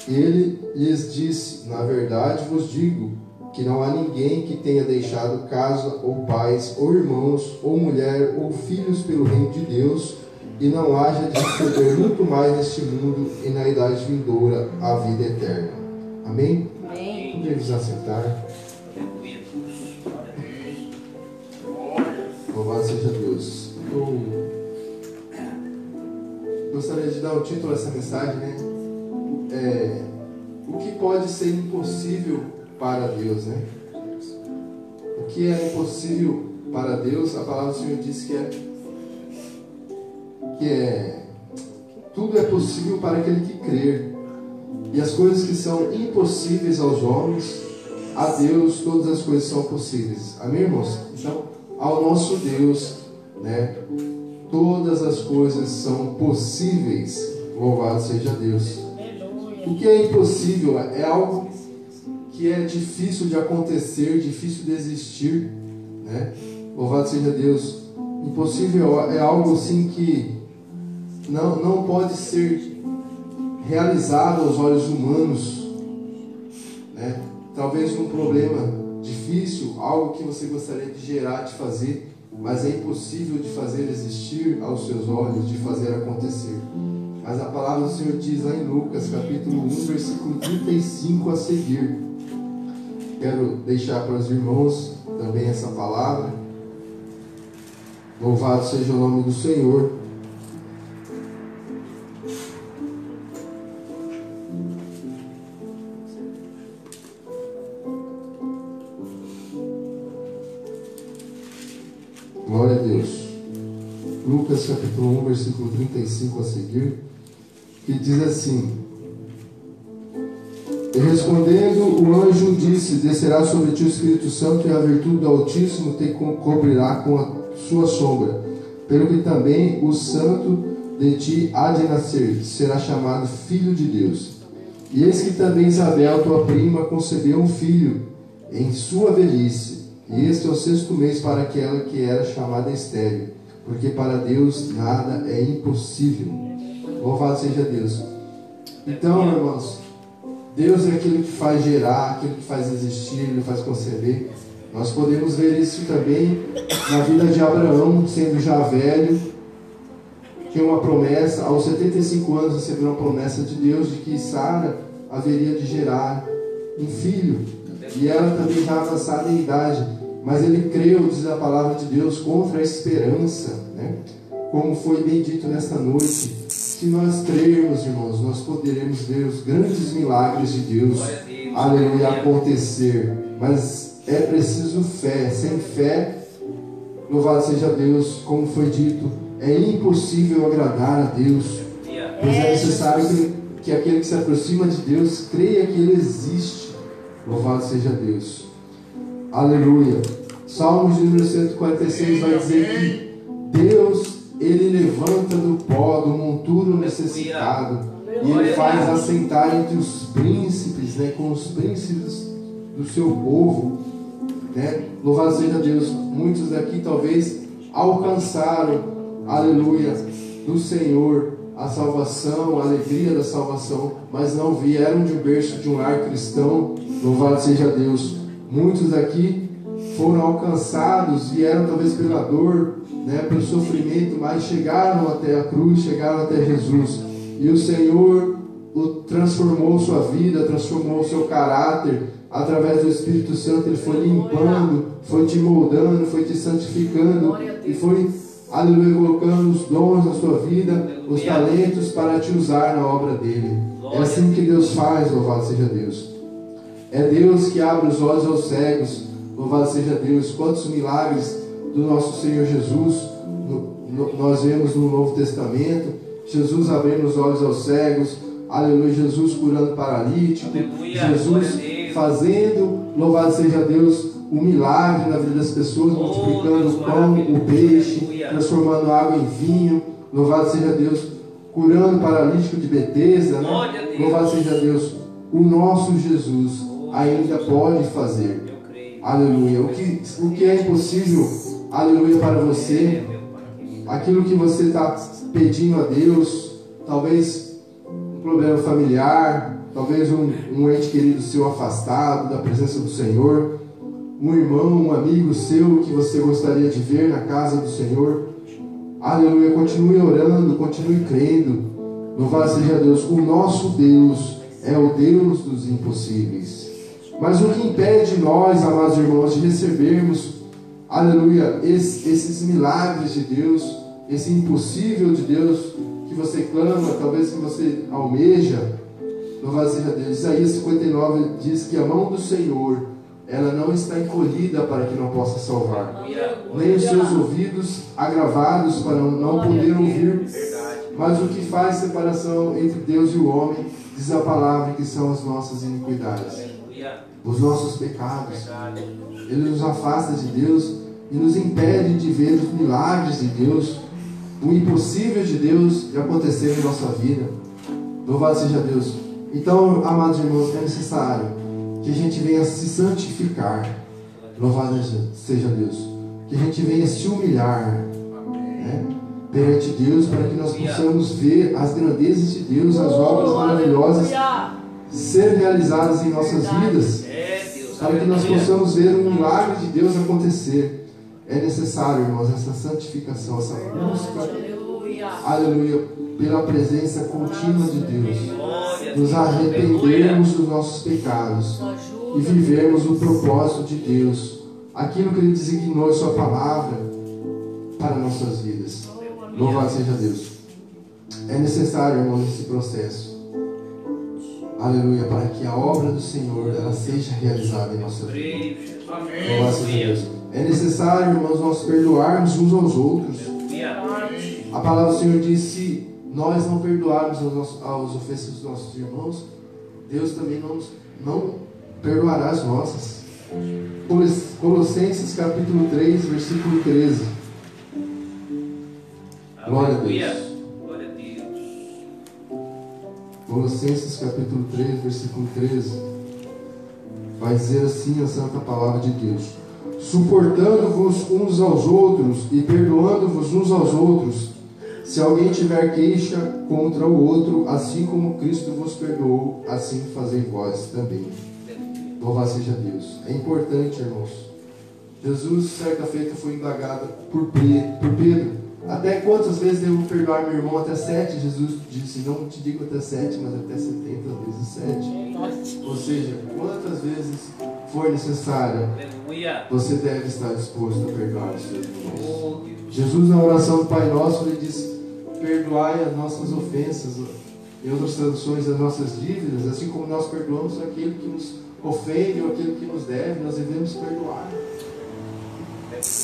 E ele lhes disse: na verdade vos digo que não há ninguém que tenha deixado casa, ou pais, ou irmãos, ou mulher, ou filhos pelo reino de Deus, e não haja de receber muito mais neste mundo e na idade vindoura a vida eterna. Amém? Amém. Podemos assentar. Louvado seja Deus. Eu gostaria de dar o título a essa mensagem, né? O que pode ser impossível para Deus, né? O que é impossível para Deus, a palavra do Senhor diz que tudo é possível para aquele que crer. E as coisas que são impossíveis aos homens, a Deus todas as coisas são possíveis. Amém, irmãos? Então, ao nosso Deus, né, todas as coisas são possíveis. Louvado seja Deus. O que é impossível é algo que é difícil de acontecer, difícil de existir, né? Louvado seja Deus. Impossível é algo assim que não pode ser realizado aos olhos humanos, né? Talvez um problema difícil, algo que você gostaria de gerar, de fazer, mas é impossível de fazer existir aos seus olhos, de fazer acontecer. Mas a palavra do Senhor diz lá em Lucas, capítulo 1, versículo 35 a seguir. Quero deixar para os irmãos também essa palavra. Louvado seja o nome do Senhor. Lucas capítulo 1, versículo 35 a seguir, que diz assim: E respondendo, o anjo disse: Descerá sobre ti o Espírito Santo, e a virtude do Altíssimo te cobrirá com a sua sombra. Pelo que também o santo de ti há de nascer, será chamado Filho de Deus. E eis que também Isabel, tua prima, concebeu um filho em sua velhice, e este é o 6º mês para aquela que era chamada estéril, porque para Deus nada é impossível. Louvado seja Deus. Então, irmãos, Deus é aquele que faz gerar, aquele que faz existir, ele faz conceber. Nós podemos ver isso também na vida de Abraão, sendo já velho, tinha uma promessa, aos 75 anos recebeu uma promessa de Deus de que Sara haveria de gerar um filho, e ela também já avançada em idade, mas ele creu, diz a palavra de Deus, contra a esperança, né? Como foi bem dito nesta noite. Se nós crermos, irmãos, nós poderemos ver os grandes milagres de Deus, aleluia, acontecer, mas é preciso fé. Sem fé, louvado seja Deus, como foi dito, é impossível agradar a Deus, pois é necessário que aquele que se aproxima de Deus creia que Ele existe. Louvado seja Deus, aleluia. Salmos de número 146 vai dizer que Deus, Ele levanta do pó, do monturo necessitado, e Ele faz assentar entre os príncipes, né, com os príncipes do seu povo, né? Louvado seja Deus. Muitos daqui talvez alcançaram, aleluia, do Senhor a salvação, a alegria da salvação, mas não vieram de um berço de um lar cristão. Louvado seja Deus. Muitos daqui foram alcançados, vieram talvez pela dor, né, pelo sofrimento, mas chegaram até a cruz, chegaram até Jesus, e o Senhor transformou sua vida, transformou seu caráter, através do Espírito Santo. Ele foi limpando, foi te moldando, foi te santificando, e foi, aleluia, colocando os dons na sua vida, os talentos para te usar na obra dele. É assim que Deus faz, louvado seja Deus. É Deus que abre os olhos aos cegos, louvado seja Deus. Quantos milagres do nosso Senhor Jesus nós vemos no Novo Testamento. Jesus abrindo os olhos aos cegos, aleluia, Jesus curando paralítico, Jesus fazendo, louvado seja Deus, o milagre na vida das pessoas, multiplicando o pão, o peixe, transformando água em vinho, louvado seja Deus, curando paralítico de Betesda, né? Louvado seja Deus. O nosso Jesus ainda pode fazer, aleluia. O que é impossível, aleluia, para você, aquilo que você está pedindo a Deus, talvez um problema familiar, talvez um ente querido seu afastado da presença do Senhor, um irmão, um amigo seu que você gostaria de ver na casa do Senhor, aleluia. Continue orando, continue crendo, louvado seja Deus. O nosso Deus é o Deus dos impossíveis. Mas o que impede nós, amados irmãos, de recebermos, aleluia, esses milagres de Deus, esse impossível de Deus que você clama, talvez que você almeja, louvado seja Deus. Isaías 59 diz que a mão do Senhor, ela não está encolhida para que não possa salvar, nem os seus ouvidos agravados para não poder ouvir. Mas o que faz separação entre Deus e o homem, diz a palavra, que são as nossas iniquidades, os nossos pecados. Ele nos afasta de Deus e nos impede de ver os milagres de Deus, o impossível de Deus de acontecer em nossa vida. Louvado seja Deus. Então, amados irmãos, é necessário que a gente venha se santificar. Louvado seja Deus. Que a gente venha se humilhar, né, perante Deus, para que nós possamos ver as grandezas de Deus, as obras maravilhosas ser realizadas em nossas vidas, para que nós possamos ver um milagre de Deus acontecer. É necessário, irmãos, essa santificação, essa busca, aleluia, pela presença contínua de Deus, nos arrependermos dos nossos pecados e vivermos o propósito de Deus, aquilo que Ele designou em Sua palavra para nossas vidas. Louvado seja Deus. É necessário, irmãos, esse processo, aleluia, para que a obra do Senhor ela seja realizada em nossa vida. Louvado seja Deus. É necessário, irmãos, nós perdoarmos uns aos outros. A palavra do Senhor diz: se nós não perdoarmos as ofensas dos nossos irmãos, Deus também não perdoará as nossas. Colossenses capítulo 3, versículo 13. Glória a Deus. Glória a Deus. Colossenses capítulo 3, versículo 13. Vai dizer assim a santa palavra de Deus: suportando-vos uns aos outros e perdoando-vos uns aos outros, se alguém tiver queixa contra o outro, assim como Cristo vos perdoou, assim fazei vós também. Louvado seja Deus. É importante, irmãos. Jesus, certa feita, foi indagado por Pedro: até quantas vezes devo perdoar meu irmão? Até 7. Jesus disse: não te digo até 7, mas até 70 vezes 7. Ou seja, quantas vezes for necessário, você deve estar disposto a perdoar os seus irmãos. Jesus, na oração do Pai Nosso, ele diz: perdoai as nossas ofensas, em outras traduções, as nossas dívidas, assim como nós perdoamos aquele que nos ofende ou aquele que nos deve. Nós devemos perdoar,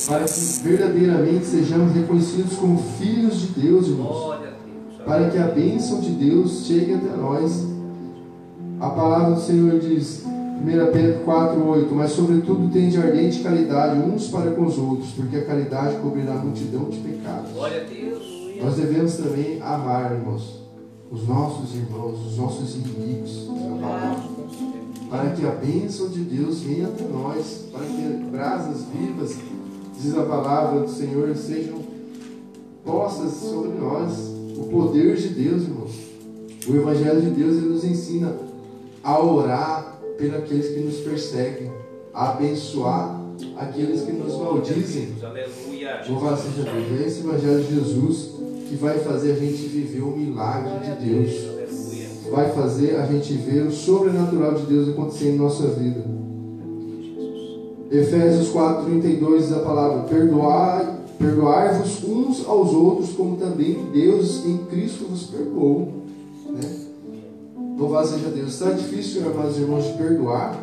para que verdadeiramente sejamos reconhecidos como filhos de Deus, irmãos, para que a bênção de Deus chegue até nós. A palavra do Senhor diz, 1 Pedro 4:8: mas sobretudo tende ardente caridade uns para com os outros, porque a caridade cobrirá a multidão de pecados. Glória a Deus. Nós devemos também amar, irmãos, os nossos irmãos, os nossos inimigos, para que a bênção de Deus venha até nós, para que brasas vivas, diz a palavra do Senhor, sejam postas sobre nós. O poder de Deus, irmãos. O Evangelho de Deus, ele nos ensina a orar por aqueles que nos perseguem, a abençoar aqueles que nos maldizem. Louvado seja Deus. É esse Evangelho de Jesus que vai fazer a gente viver o milagre de Deus. Vai fazer a gente ver o sobrenatural de Deus acontecer em nossa vida. Efésios 4:32 diz a palavra: perdoai-vos uns aos outros, como também Deus em Cristo vos perdoou. Né? Louvado seja Deus. Está difícil, amados irmãos, de perdoar.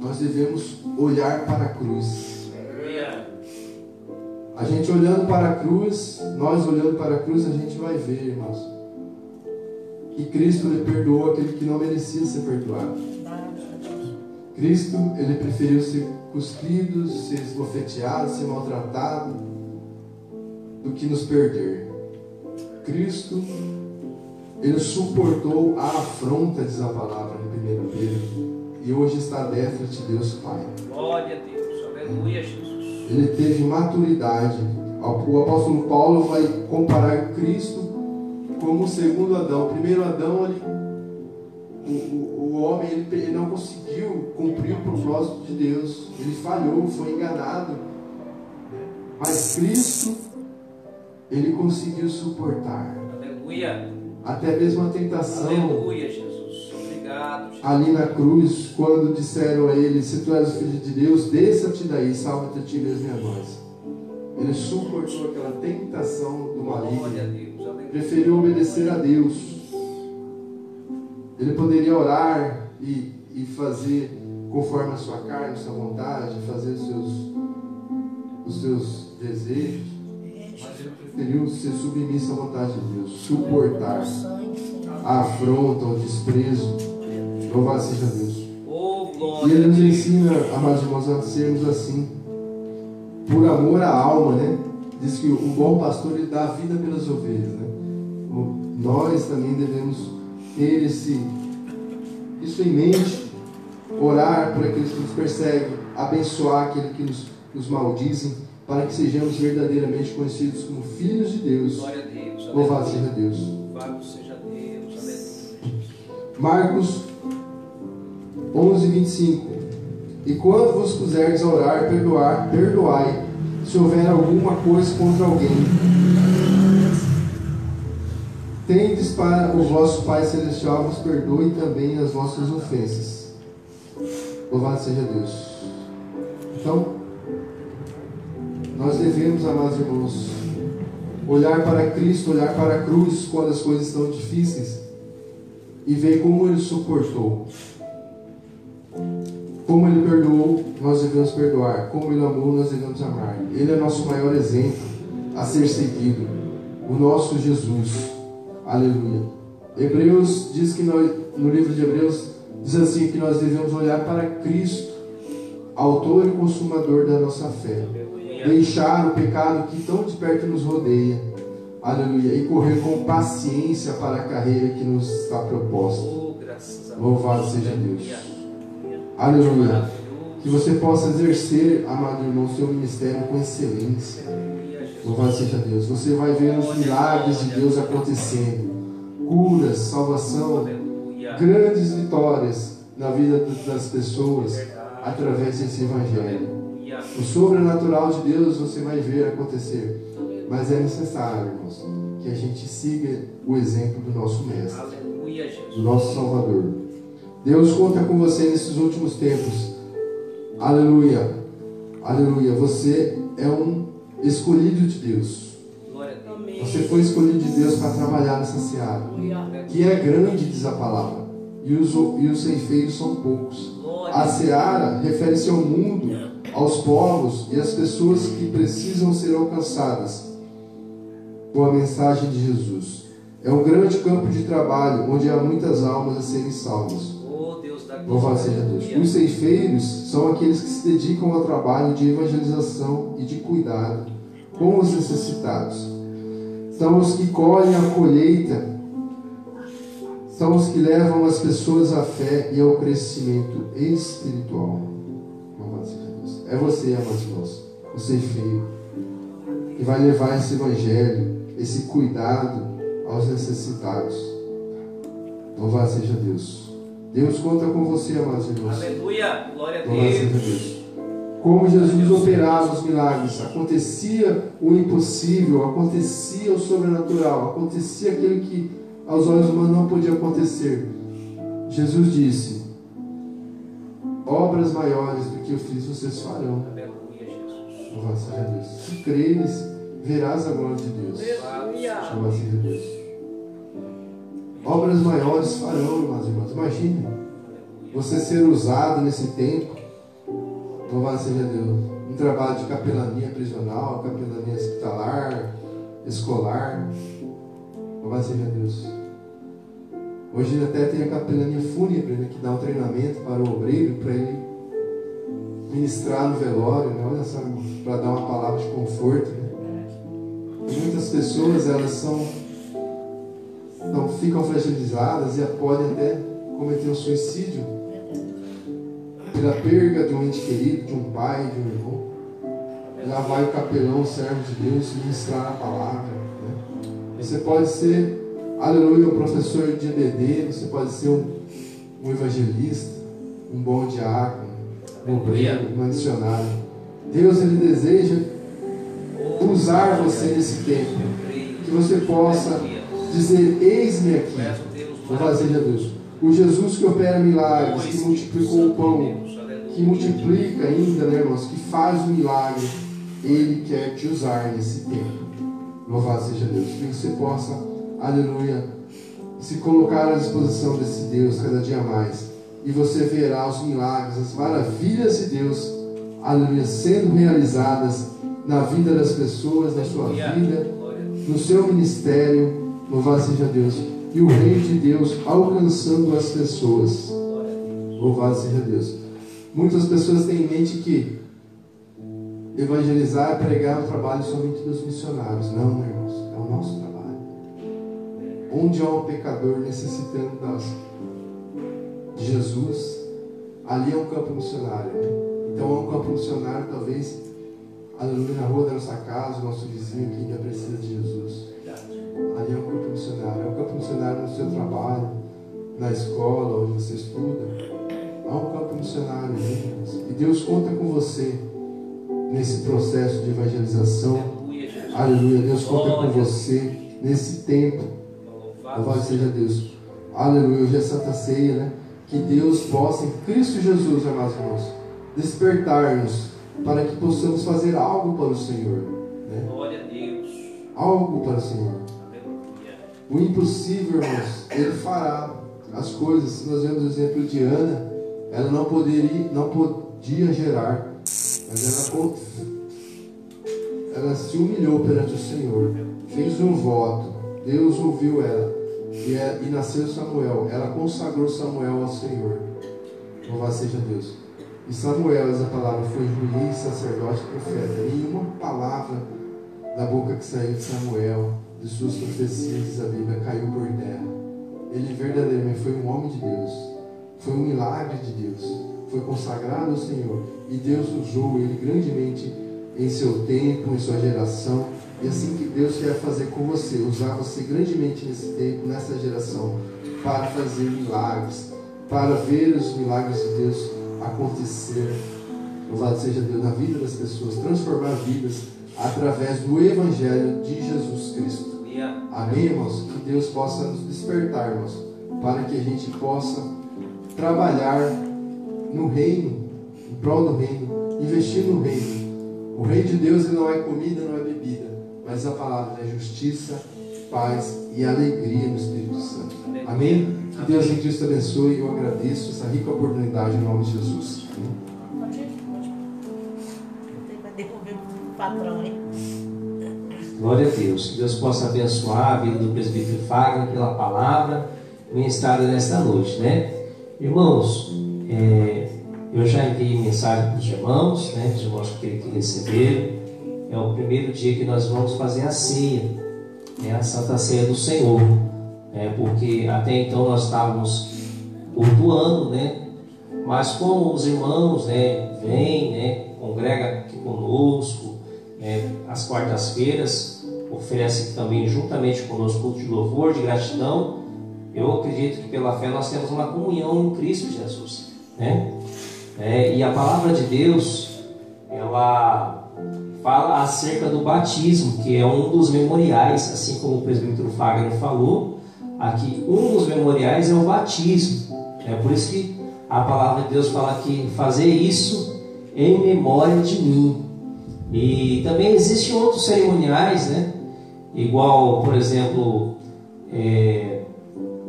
Nós devemos olhar para a cruz. A gente olhando para a cruz, nós olhando para a cruz, a gente vai ver, irmãos, que Cristo, ele perdoou aquele que não merecia ser perdoado. Cristo, ele preferiu ser cuspido, ser esbofeteado, ser maltratado, do que nos perder. Cristo, ele suportou a afronta, diz a palavra em 1 Pedro, e hoje está à destra de Deus Pai. Glória a Deus. Aleluia, Jesus. Ele teve maturidade. O apóstolo Paulo vai comparar Cristo como o segundo Adão. O primeiro Adão, o homem, ele não conseguiu cumprir o propósito de Deus. Ele falhou, foi enganado. Mas Cristo, ele conseguiu suportar. Aleluia. Até mesmo a tentação. Aleluia, Jesus. Obrigado, Jesus. Ali na cruz, quando disseram a ele: se tu és o Filho de Deus, desça-te daí, salva-te a ti mesmo e a nós. Ele suportou aquela tentação do maligno. Preferiu obedecer a Deus. Ele poderia orar e fazer conforme a sua carne, a sua vontade, fazer os seus desejos, mas ele preferiu ser submisso à vontade de Deus, suportar a afronta, o desprezo. Louvado seja Deus. E ele nos ensina, amados irmãos, a sermos assim, por amor à alma, né? Diz que um bom pastor, ele dá a vida pelas ovelhas, né? Nós também devemos ter isso em mente, orar por aqueles que nos perseguem, abençoar aqueles que nos maldizem, para que sejamos verdadeiramente conhecidos como filhos de Deus. Glória a Deus. Louvado seja Deus. Louvado seja Deus. Aleluia. Marcos 11:25. E quando vos puserdes a orar, perdoai, se houver alguma coisa contra alguém. Tendes para o vosso Pai Celestial vos perdoe também as vossas ofensas. Louvado seja Deus. Então, nós devemos, amados irmãos, olhar para Cristo, olhar para a cruz quando as coisas estão difíceis e ver como Ele suportou. Como Ele perdoou, nós devemos perdoar. Como Ele amou, nós devemos amar. Ele é nosso maior exemplo a ser seguido. o nosso Jesus. Aleluia. Hebreus diz que no livro de Hebreus diz assim que nós devemos olhar para Cristo, autor e consumador da nossa fé. Deixar o pecado que tão de perto nos rodeia. Aleluia. E correr com paciência para a carreira que nos está proposta. Louvado seja Deus. Aleluia. Que você possa exercer, amado irmão, seu ministério com excelência. Louvado seja Deus. Você vai ver os milagres de Deus acontecendo. Curas, salvação, grandes vitórias na vida das pessoas através desse evangelho. O sobrenatural de Deus você vai ver acontecer. Mas é necessário, irmãos, que a gente siga o exemplo do nosso mestre, do nosso Salvador. Deus conta com você nesses últimos tempos. Aleluia. Aleluia. Você é um escolhido de Deus. Você foi escolhido de Deus para trabalhar nessa seara, que é grande, diz a palavra, e os ceifeiros são poucos. A seara refere-se ao mundo, aos povos e às pessoas que precisam ser alcançadas com a mensagem de Jesus. É um grande campo de trabalho onde há muitas almas a serem salvas. Louvado seja Deus. Os ceifeiros são aqueles que se dedicam ao trabalho de evangelização e de cuidado com os necessitados. São os que colhem a colheita, são os que levam as pessoas à fé e ao crescimento espiritual. Louvado seja Deus. É você, amados irmãos, o ceifeiro, que vai levar esse evangelho, esse cuidado aos necessitados. Louvado seja Deus. Deus conta com você, amados irmãos. Aleluia, glória a Louvado seja Deus. Deus. Como Jesus operava os milagres, acontecia o impossível, acontecia o sobrenatural, acontecia aquilo que aos olhos humanos não podia acontecer. Jesus disse: obras maiores do que eu fiz vocês farão. Louvado seja Deus. Se creres, verás a glória de Deus. Louvado seja Deus. Obras maiores farão, irmãos e irmãs. Imagine você ser usado nesse tempo. Louvado seja Deus. Um trabalho de capelania prisional, capelania hospitalar, escolar. Louvado seja Deus. Hoje até tem a capelania fúnebre, né, que dá um treinamento para o obreiro, para ele ministrar no velório, né? Olha só, para dar uma palavra de conforto. Né? E muitas pessoas, elas não ficam fragilizadas e podem até cometer um suicídio pela perda de um ente querido, de um pai, de um irmão. Lá vai o capelão, o servo de Deus, ministrar a palavra. Né? Você pode ser, aleluia, um professor de EBD, você pode ser um evangelista, um bom diácono, um obreiro, um missionário. Deus, Ele deseja usar você nesse tempo, que você possa dizer: eis-me aqui. Louvado seja Deus. O Jesus que opera milagres, que multiplicou o pão, que multiplica ainda, né, irmãos, que faz o milagre, Ele quer te usar nesse tempo. Louvado seja Deus. Que você possa, aleluia, se colocar à disposição desse Deus cada dia mais. E você verá os milagres, as maravilhas de Deus, aleluia, sendo realizadas na vida das pessoas, na sua vida, no seu ministério. Louvado seja Deus. E o reino de Deus alcançando as pessoas. Louvado seja Deus. Muitas pessoas têm em mente que evangelizar é pregar o trabalho somente dos missionários. Não, meus irmãos, é o nosso trabalho. Onde há um pecador necessitando de Jesus, ali é um campo missionário. Né? Então é um campo missionário, talvez, aleluia, na rua da nossa casa, o nosso vizinho que ainda precisa de Jesus. Ali é um campo missionário. É um campo missionário no seu trabalho, na escola, onde você estuda. Há um campo missionário, irmãos. E Deus conta com você nesse processo de evangelização. Aleluia. Deus conta com você nesse tempo. Louvado seja Deus. Aleluia. Hoje é Santa Ceia, né? Que Deus possa, em Cristo Jesus, amados irmãos, despertar-nos para que possamos fazer algo para o Senhor. Né? Glória a Deus. Algo para o Senhor. O impossível, irmãos, Ele fará as coisas. Se nós vemos o exemplo de Ana, ela não podia gerar, mas ela ela se humilhou perante o Senhor, fez um voto, Deus ouviu ela, e nasceu Samuel. Ela consagrou Samuel ao Senhor. Louvado seja Deus. E Samuel, essa palavra, foi juiz, sacerdote e profeta. E uma palavra da boca que saiu de Samuel, de suas profecias, diz a Bíblia, caiu por terra. Ele verdadeiramente foi um homem de Deus. Foi um milagre de Deus. Foi consagrado ao Senhor. E Deus usou ele grandemente em seu tempo, em sua geração. E assim que Deus quer fazer com você, usar você grandemente nesse tempo, nessa geração, para fazer milagres, para ver os milagres de Deus acontecer. Louvado seja Deus na vida das pessoas, transformar vidas através do Evangelho de Jesus Cristo. Amém, irmãos? Que Deus possa nos despertar, irmãos, para que a gente possa trabalhar no reino, em prol do reino, investir no reino. O reino de Deus ele não é comida, não é bebida, mas a palavra é justiça, paz e alegria no Espírito Santo. Amém? Que Deus em Cristo abençoe. Eu agradeço essa rica oportunidade em nome de Jesus. Vai derrubar o patrão aí. Glória a Deus. Que Deus possa abençoar a vida do presbítero Fagner pela palavra ministrada nesta noite, né? Irmãos, eu já enviei mensagem para os irmãos, né? Os irmãos que receberam. É o primeiro dia que nós vamos fazer a ceia, né? A Santa Ceia do Senhor, né? Porque até então nós estávamos cultuando, né? Mas como os irmãos, né, vêm, né, congrega aqui conosco, né, às quartas-feiras, oferece também juntamente conosco culto de louvor, de gratidão, eu acredito que pela fé nós temos uma comunhão em Cristo Jesus, né? E a palavra de Deus, ela fala acerca do batismo, que é um dos memoriais, assim como o presbítero Fagner falou, aqui um dos memoriais é o batismo. É por isso que a palavra de Deus fala que fazer isso em memória de mim. E também existem outros cerimoniais, né? Igual, por exemplo,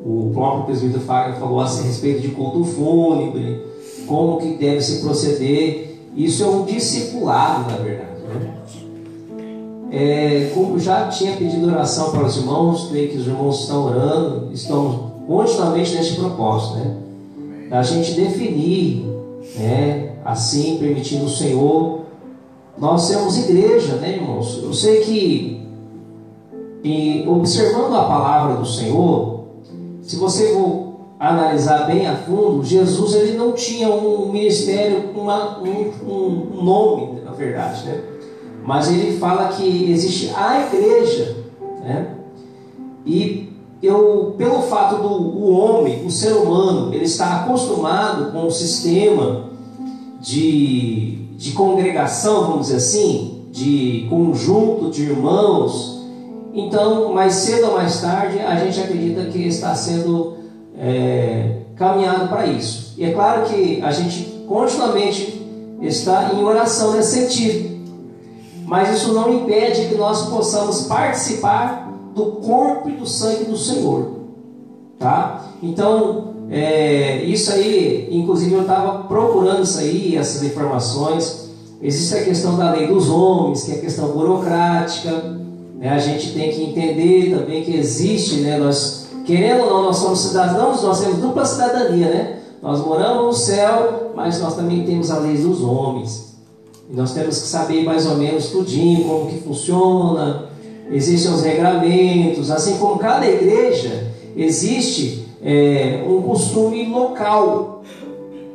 o próprio presbítero Fagner falou a respeito de culto fúnebre, como que deve se proceder. Isso é um discipulado, na verdade, né? Como já tinha pedido oração para os irmãos, creio que os irmãos estão orando, estão continuamente neste propósito, né? Da gente definir, né? Assim, permitindo o Senhor. Nós temos igreja, né, irmãos? Eu sei que, observando a palavra do Senhor, se você for analisar bem a fundo, Jesus ele não tinha um ministério, um nome, na verdade, né? Mas ele fala que existe a igreja, né? E pelo fato do homem, o ser humano, ele está acostumado com um sistema de congregação, vamos dizer assim, de conjunto de irmãos. Então, mais cedo ou mais tarde, a gente acredita que está sendo caminhado para isso. E é claro que a gente continuamente está em oração nesse sentido, mas isso não impede que nós possamos participar do corpo e do sangue do Senhor, tá? Então, isso aí, inclusive eu estava procurando isso aí, essas informações. Existe a questão da lei dos homens, que é a questão burocrática, né? A gente tem que entender também que existe, né? Nós, querendo ou não, nós somos cidadãos, nós temos dupla cidadania, né? Nós moramos no céu, mas nós também temos a lei dos homens. E nós temos que saber mais ou menos tudinho, como que funciona. Existem os regramentos, assim como cada igreja existe um costume local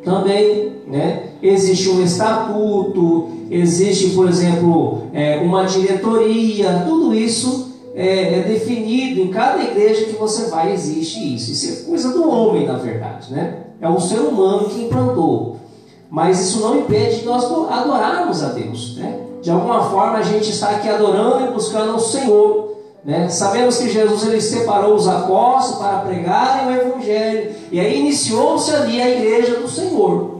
também, né? Existe um estatuto, existe, por exemplo, uma diretoria, tudo isso é definido em cada igreja que você vai, existe isso. Isso é coisa do homem, na verdade, né? É o ser humano que implantou, mas isso não impede de nós adorarmos a Deus, né? De alguma forma a gente está aqui adorando e buscando o Senhor, né? Sabemos que Jesus ele separou os apóstolos para pregarem o Evangelho, e aí iniciou-se ali a igreja do Senhor.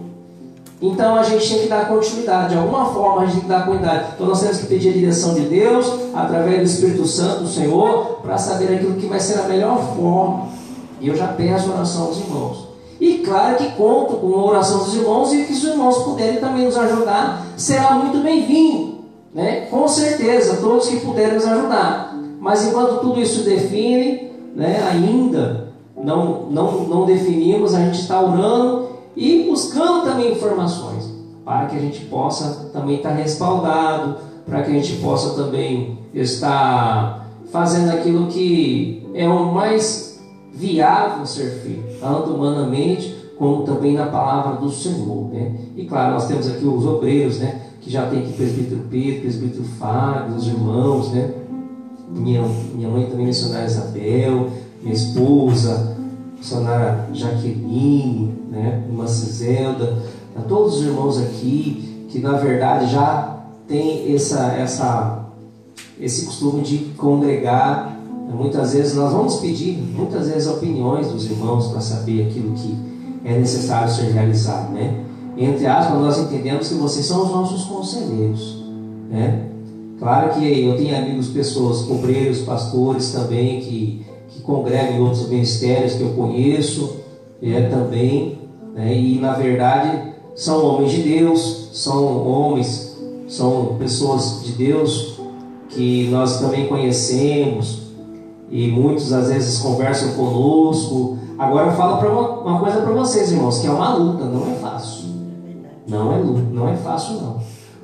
Então a gente tem que dar continuidade, de alguma forma a gente tem que dar continuidade. Então nós temos que pedir a direção de Deus, através do Espírito Santo do Senhor, para saber aquilo que vai ser a melhor forma. E eu já peço oração aos irmãos. E claro que conto com a oração dos irmãos, e que se os irmãos puderem também nos ajudar, será muito bem-vindo, né? Com certeza, todos que puderem nos ajudar. Mas enquanto tudo isso define, né, ainda não definimos, a gente está orando e buscando também informações, para que a gente possa também estar respaldado, para que a gente possa também estar fazendo aquilo que é o mais viável ser feito, tanto humanamente como também na palavra do Senhor, né? E claro, nós temos aqui os obreiros, né, que já tem aqui presbítero Pedro, presbítero Fábio, os irmãos, né? Minha mãe também, missionária Isabel, minha esposa, missionária Jaqueline, né? Irmã Ciselda, a todos os irmãos aqui que na verdade já tem esse costume de congregar. Muitas vezes nós vamos pedir, opiniões dos irmãos para saber aquilo que é necessário ser realizado, né? Entre aspas, nós entendemos que vocês são os nossos conselheiros, né? Claro que eu tenho amigos, pessoas, obreiros, pastores também que congregam em outros ministérios que eu conheço também, né? E na verdade são homens de Deus, são pessoas de Deus que nós também conhecemos e muitos às vezes conversam conosco. Agora eu falo uma coisa para vocês, irmãos, que é uma luta, não é fácil. Não é fácil não.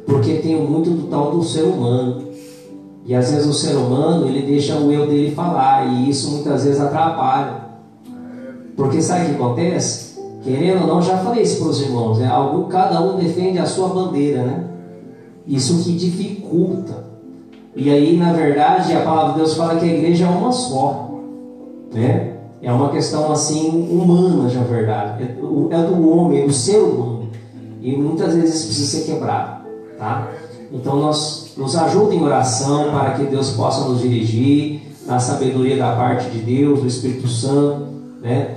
Porque tem muito do tal do ser humano. E às vezes o ser humano, ele deixa o eu dele falar, e isso muitas vezes atrapalha. Porque sabe o que acontece? Querendo ou não, já falei isso para os irmãos, né? Cada um defende a sua bandeira, né? Isso que dificulta. E aí, na verdade, a palavra de Deus fala que a igreja é uma só, né? É uma questão assim humana, na verdade. É do homem, é do ser humano. E muitas vezes isso precisa ser quebrado, tá? Então nos ajuda em oração para que Deus possa nos dirigir na sabedoria da parte de Deus, do Espírito Santo, né?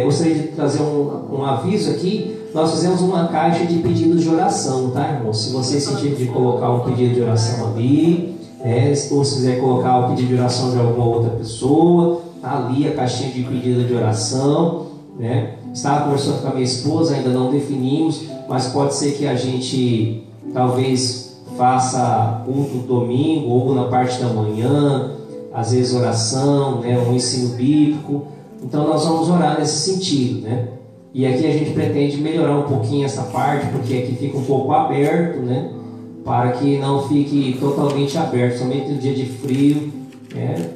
Gostaria de trazer um aviso aqui. Nós fizemos uma caixa de pedidos de oração, tá, irmão? Se você sentir de colocar um pedido de oração ali, ou se quiser colocar o pedido de oração de alguma outra pessoa, tá ali a caixinha de pedido de oração, né? Estava conversando com a minha esposa, ainda não definimos, mas pode ser que a gente talvez faça culto domingo ou na parte da manhã, às vezes oração, né? Um ensino bíblico. Então nós vamos orar nesse sentido, né? E aqui a gente pretende melhorar um pouquinho essa parte, porque aqui fica um pouco aberto, né? Para que não fique totalmente aberto, somente no dia de frio,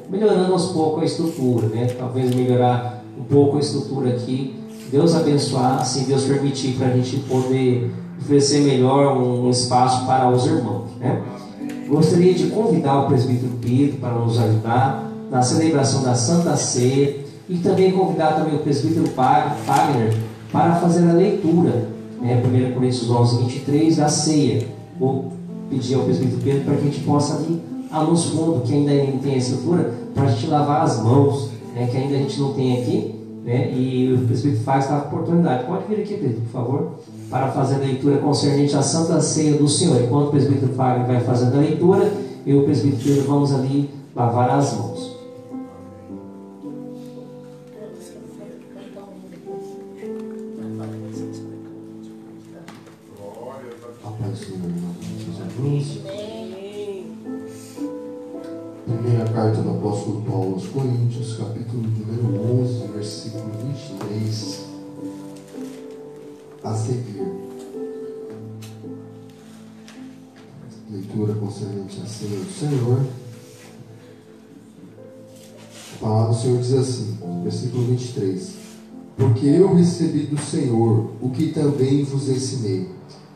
melhorando aos poucos a estrutura, né? Talvez melhorar um pouco a estrutura aqui. Deus abençoar, se Deus permitir, para a gente poder oferecer melhor um espaço para os irmãos, né? Gostaria de convidar o presbítero Pedro para nos ajudar na celebração da Santa Ceia e também convidar também o presbítero Fagner para fazer a leitura, né? 1 Coríntios 11, 23 da ceia. Vou pedir ao presbítero Pedro para que a gente possa ir nos fundos, que ainda não tem a estrutura, para a gente lavar as mãos, né? Que ainda a gente não tem aqui, né? E o presbítero faz a oportunidade. Pode vir aqui, Pedro, por favor, para fazer a leitura concernente à Santa Ceia do Senhor. Enquanto o presbítero Fagner vai fazendo a leitura, eu e o presbítero Pedro vamos ali lavar as mãos. Primeira carta do apóstolo Paulo aos Coríntios, capítulo número 11, versículo 23 a seguir. Leitura concernente à ceia do Senhor. A palavra do Senhor diz assim, versículo 23: Porque eu recebi do Senhor o que também vos ensinei,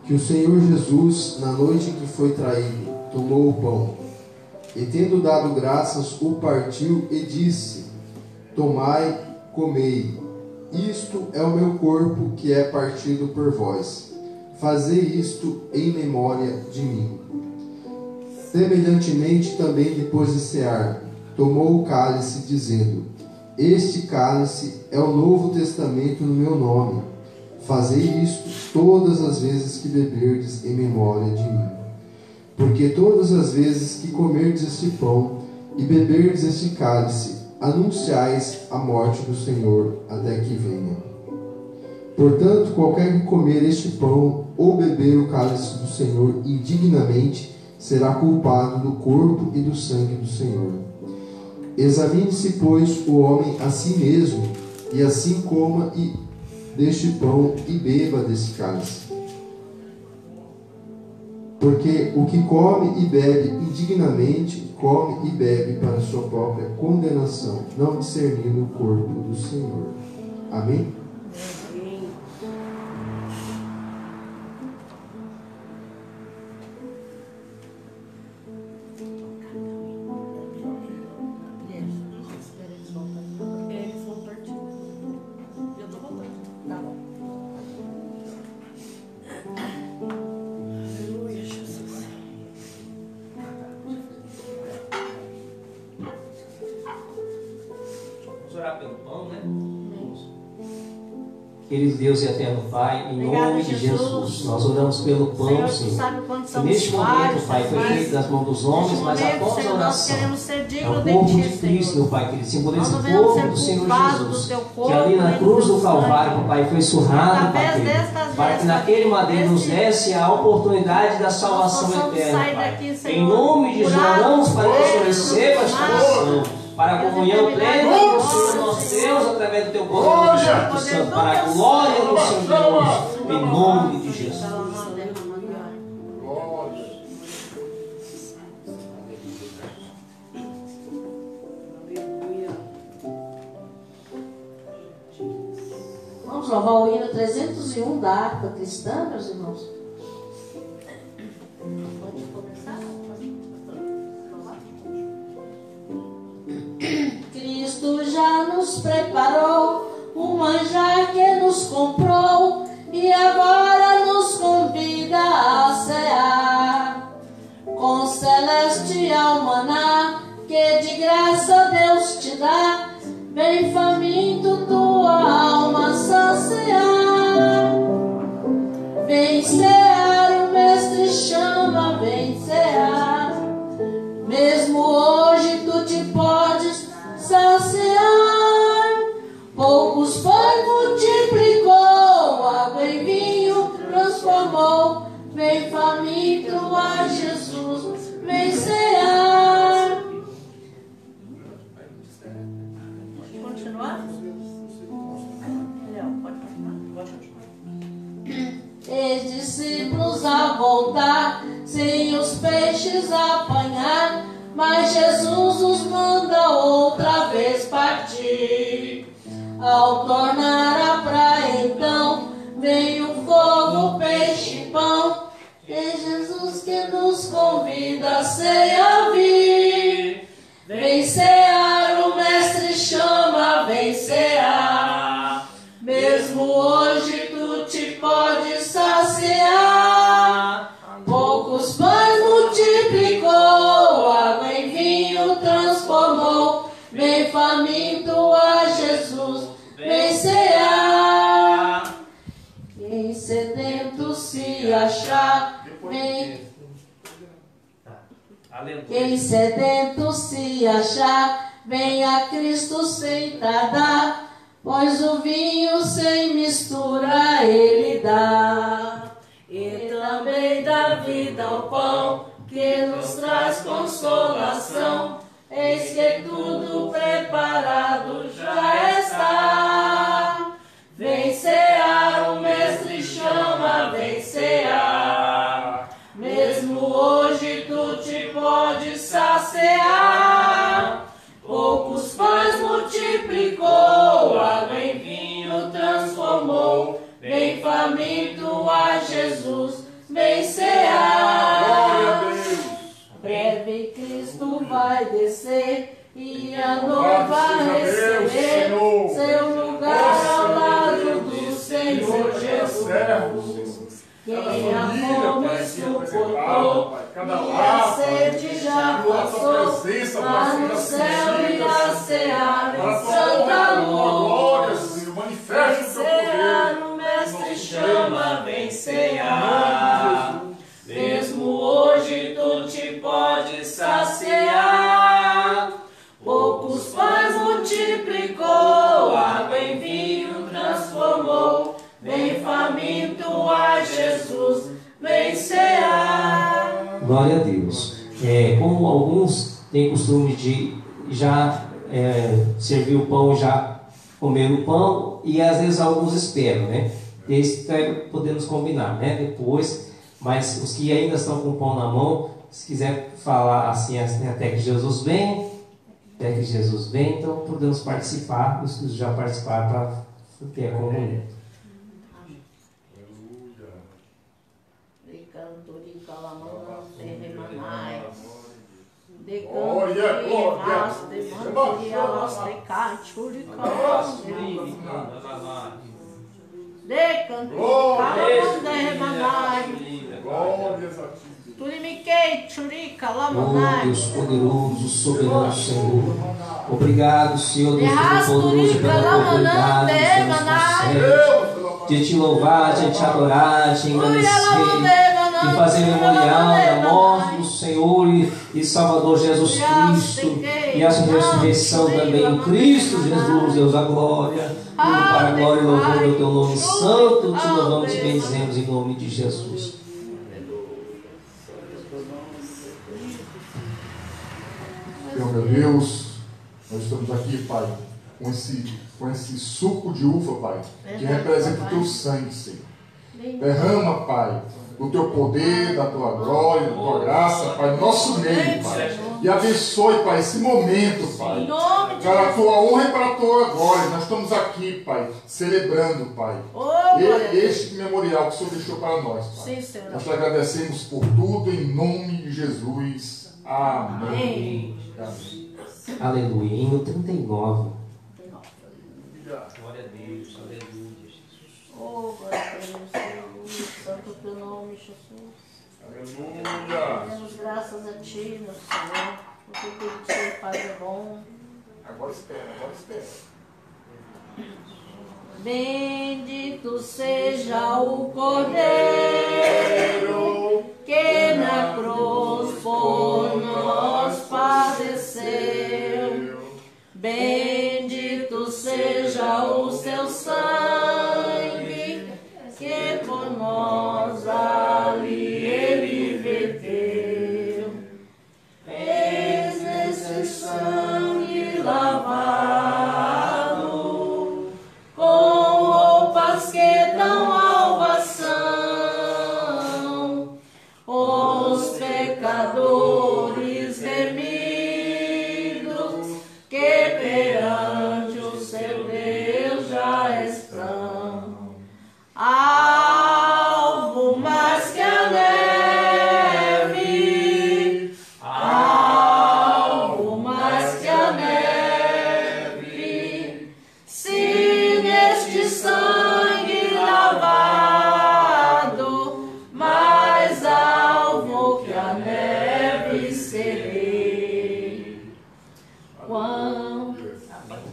que o Senhor Jesus, na noite em que foi traído, tomou o pão, e tendo dado graças, o partiu e disse: Tomai, comei, isto é o meu corpo que é partido por vós. Fazei isto em memória de mim. Semelhantemente também depois de cear, tomou o cálice, dizendo: Este cálice é o novo testamento no meu nome. Fazei isto todas as vezes que beberdes em memória de mim. Porque todas as vezes que comerdes este pão e beberdes este cálice, anunciais a morte do Senhor até que venha. Portanto, qualquer que comer este pão ou beber o cálice do Senhor indignamente, será culpado do corpo e do sangue do Senhor. Examine-se, pois, o homem a si mesmo, e assim coma deste pão e beba desse cálice. Porque o que come e bebe indignamente, come e bebe para sua própria condenação, não discernindo o corpo do Senhor. Amém? Eles vão partir. Eu tô voltando. Tá bom. Aleluia, Jesus. Vamos orar pelo pão, né? Querido Deus e eterno Pai, em nome de Jesus, nós oramos pelo pão, Senhor. E neste momento, Pai, foi feito das mãos dos homens, mas após a oração, é o corpo de Cristo, meu Pai, que simboliza o corpo do Senhor Jesus, que ali na cruz do Calvário, Pai, foi surrado, Pai, para que naquele madeiro nos desse a oportunidade da salvação eterna, Pai. Em nome de Jesus, oramos para que o Senhor receba esta oração, para a comunhão plena com o Senhor nosso Deus, através do teu corpo, para a glória do Senhor Deus, em nome de Jesus. Vamos louvar o hino 301 da harpa cristã, meus irmãos. Pode começar? Cristo já nos preparou um manjar que nos comprou e agora nos convida a cear com celestial maná que de graça Deus te dá. Vem faminto tua alma saciar. Vem cear, o mestre chama, vem cear. Mesmo hoje tu te podes saciar. Poucos pães multiplicou, água em vinho transformou. Vem faminto a Jesus, vem cear. Pode continuar? Pode continuar. Eis discípulos a voltar, sem os peixes apanhar, mas Jesus os manda outra vez partir. Ao tornar a praia então, vem o fogo, o peixe e pão. É Jesus que nos convida a ceia vir. Vem cear, o mestre chama, vem cear. Mesmo hoje tu te podes saciar. Poucos pães multiplicou, água em vinho transformou. Vem faminto a Jesus, vem cear. Quem sedento se achar, vem. Quem sedento se achar, vem a Cristo sem tardar, pois o vinho sem mistura Ele dá. E também dá vida ao pão, que nos traz consolação. Eis que tudo preparado já está. Vem cear, o mestre chama, vem cear. Mesmo hoje tu te podes saciar. Poucos pães multiplicou, água em vinho transformou. Vem faminto a Jesus, vem cear. Breve Cristo vai descer e a noiva receber seu lugar ao lado do Senhor Jesus. Quem a fome suportou e a sede já passou, lá no céu e a cear em santa luz. Vem cear, o mestre chama, vem cear. Mesmo hoje tu te podes saciar. Poucos pães multiplicou, água em vinho transformou. Vem faminto a Jesus, vem cear. Glória a Deus. Como alguns têm costume de já servir o pão, já comer o pão, e às vezes alguns esperam, né? Esse podemos combinar, né? Depois, mas os que ainda estão com o pão na mão, se quiser falar assim, até que Jesus vem, então podemos participar, os que já participaram, para ter a comunhão. Oh Deus poderoso, soberano Senhor, obrigado, Senhor Deus Todo-Poderoso, pela oportunidade que nos concede de te louvar, de te adorar, de te engrandecer, de fazer memorial da morte do Senhor e Salvador Jesus Cristo, e a sua ressurreição também em Cristo Jesus, Deus da glória. Tudo para a glória e louvor do teu nome santo, te louvamos e bendizemos em nome de Jesus. Senhor meu Deus, nós estamos aqui, Pai, com esse suco de uva, Pai, que representa o teu sangue, Senhor. Derrama, Pai, o teu poder, da tua glória, da tua graça, Pai, no nosso meio, Pai. E abençoe, Pai, esse momento, Pai, para a tua honra e para a tua glória. Nós estamos aqui, Pai, celebrando, Pai, este memorial que o Senhor deixou para nós, Pai. Nós te agradecemos por tudo, em nome de Jesus. Amém. Amém. Aleluia. Hino 39. Glória a Deus, aleluia, Jesus. Oh, glória a Deus, Senhor. Santo teu nome, Jesus. Aleluia. Damos graças a ti, meu Senhor, porque tudo que o Senhor faz é bom. Agora espera. Bendito seja o Cordeiro que na cruz por nós padeceu. Bendito seja o seu sangue que por nós ali ele verteu. Fez esse sangue lavado com roupas que dão salvação, os pecadores remidos que perante o seu Deus já estão. Alvo mais que a neve, alvo mais que a neve, se neste sangue lavado, mais alvo que a neve serei.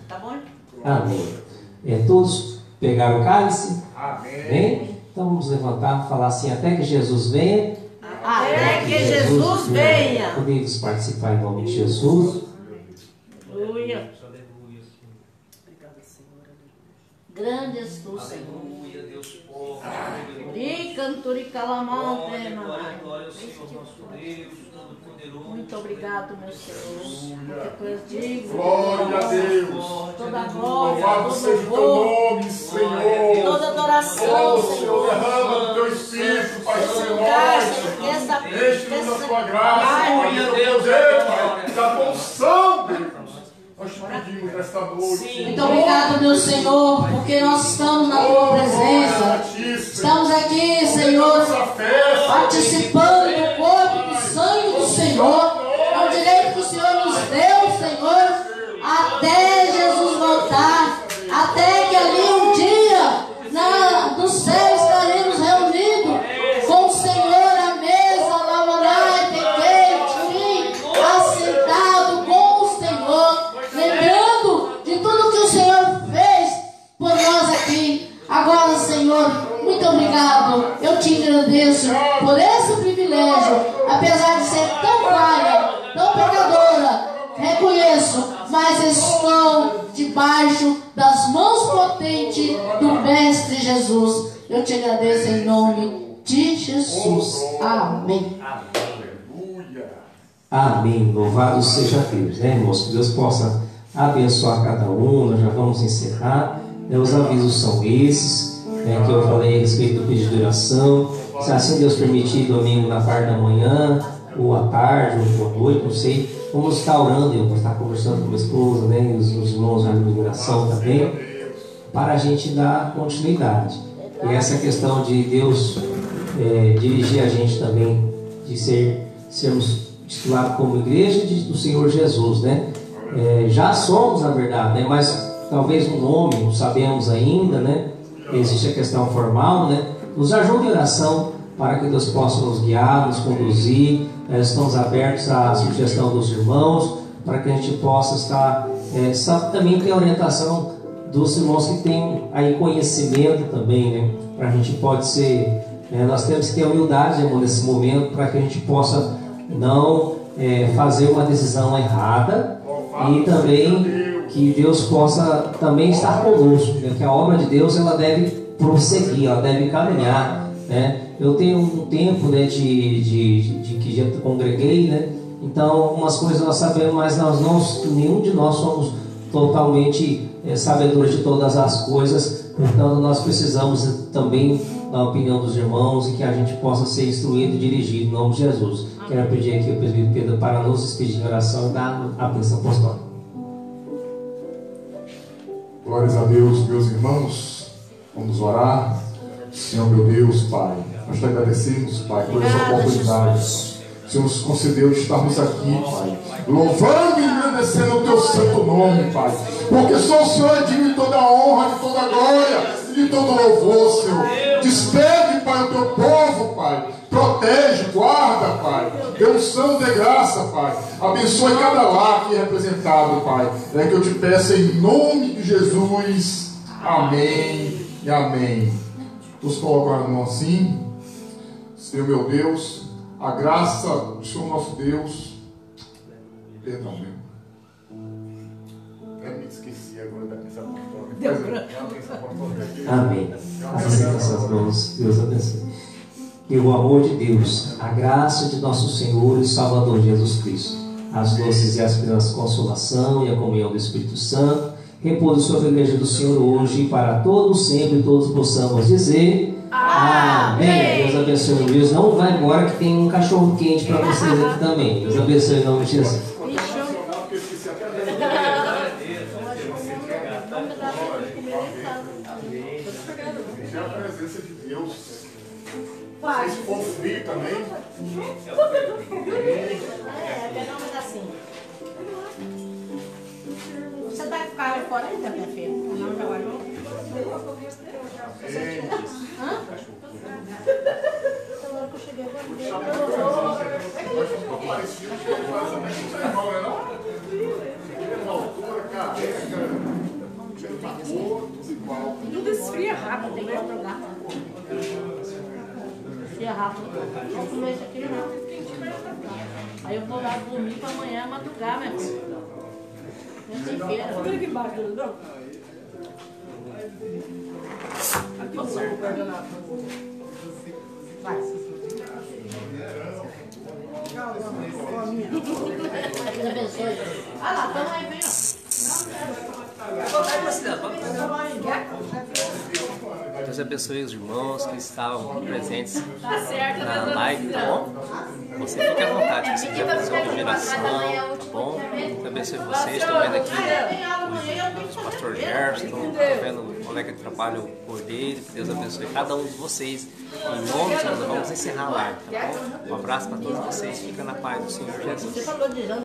Tá bom? Amém. Todos pegaram o cálice? Amém. Amém? Então vamos levantar e falar assim, até que Jesus venha. Até que Jesus venha. Podemos participar em nome de Jesus. Aleluia. Aleluia, Senhor. Grande és tu, Senhor. Aleluia, Deus povo. E canturi calamante, Glória, mamãe. glória ao Senhor nosso Deus, Todo-Poderoso. Muito obrigado, meu Senhor, porque tu és digno. Glória a Deus. Toda a glória, Louvado todo seja o teu louvor, nome, Senhor. toda adoração, Oh, Senhor, Senhor. derrama do teu Espírito, Pai, sobre Graça, nós. que essa Enche-nos da tua graça, Pai, do teu poder, Pai, da tua unção, Deus. Nós te pedimos nesta noite. Muito obrigado, meu Senhor, porque nós estamos na tua presença. Estamos aqui, Senhor, participando do corpo e do sangue do Senhor. É o direito que o Senhor nos deu, Senhor, até Jesus voltar, até que ali um dia no céu estaremos reunidos com o Senhor à mesa, lavorai, pequei, assentado com o Senhor, lembrando de tudo que o Senhor fez por nós aqui. Agora, Senhor, muito obrigado. Eu te agradeço por esse privilégio, apesar de ser tão falha, tão pecadora, reconheço, mas estou debaixo das mãos potentes do Mestre Jesus. Eu te agradeço em nome de Jesus. Amém. Amém. Amém. Louvado seja Deus, né, irmãos? Que Deus possa abençoar cada um. Nós já vamos encerrar. Os avisos são esses, que eu falei a respeito do pedido de oração. Se assim Deus permitir, domingo na parte da manhã, ou à tarde, ou à noite, não sei, vamos estar orando. Eu vou estar conversando com minha esposa, né, e os irmãos da oração também, para a gente dar continuidade. E essa questão de Deus dirigir a gente também, de sermos titulados como igreja do Senhor Jesus, né? Já somos, na verdade, né? Mas talvez o nome não sabemos ainda, né? Existe a questão formal, né? Nos ajude em oração para que Deus possa nos guiar, nos conduzir. Estamos abertos à sugestão dos irmãos para que a gente possa estar também ter a orientação dos irmãos que têm aí conhecimento também, né? Para a gente pode ser, nós temos que ter humildade, irmão, nesse momento, para que a gente possa não fazer uma decisão errada, e também que Deus possa também estar conosco, né? Que a obra de Deus ela deve prosseguir, ela deve caminhar, né? Eu tenho um tempo, né, de que já congreguei, né? Então algumas coisas nós sabemos, mas nenhum de nós somos totalmente sabedores de todas as coisas. Portanto, nós precisamos também da opinião dos irmãos e que a gente possa ser instruído e dirigido em nome de Jesus. Quero pedir aqui ao presbítero Pedro para nos despedir de oração e dar a bênção apostólica. Glórias a Deus, meus irmãos. Vamos orar. Senhor, meu Deus, Pai, nós te agradecemos, Pai, por essa oportunidade. O Senhor nos concedeu de estarmos aqui, Pai, louvando e agradecendo o teu santo nome, Pai, porque só o Senhor é digno de toda a honra, de toda a glória, de todo louvor, Senhor. Despede, Pai, o teu povo, Pai. Protege, guarda, Pai. Dê unção de graça, Pai. Abençoe cada lar aqui representado, Pai. É que eu te peço em nome de Jesus. Amém e amém. Nos colocar a mão assim. Senhor meu Deus, a graça do Senhor nosso Deus. Perdão, meu. Eu me esqueci agora da missa apostólica. Amém. Assim nossas mãos, Deus abençoe. Que o amor de Deus, a graça de nosso Senhor e Salvador Jesus Cristo, as doces e aspirantes consolação e a comunhão do Espírito Santo, repouse sobre a igreja do Senhor hoje e para todos sempre, todos possamos dizer amém. Deus abençoe o Deus. Não vai embora que tem um cachorro quente para vocês aqui também. Deus abençoe em nome de Jesus. É a presença de Deus. Vocês ficam frio também? Pegar um pedacinho. Você vai ficar aí fora ainda, minha filha? Não, já guardou? Hã? Então, que eu cheguei agora. Tudo esfria rápido, tem que jogar. Esfria rápido. Vamos comer isso aqui não. Aí eu vou lá dormir pra amanhã madrugar, minha filha. Terça-feira. Fica aqui embaixo, não? Aqui no seu guardanapo. Vai. Deus abençoe. Ah lá, toma aí, vem, ó. Deus abençoe os irmãos que estavam presentes na live, tá bom? Você fica à vontade, se você quiser fazer uma geração, tá bom? Deus abençoe vocês. Estou vendo aqui o pastor Gerson, estou vendo o colega de trabalho, o Cordeiro. Que Deus abençoe cada um de vocês. Em nome de Jesus, vamos encerrar a live, tá bom? Um abraço para todos vocês. Fica na paz do Senhor Jesus.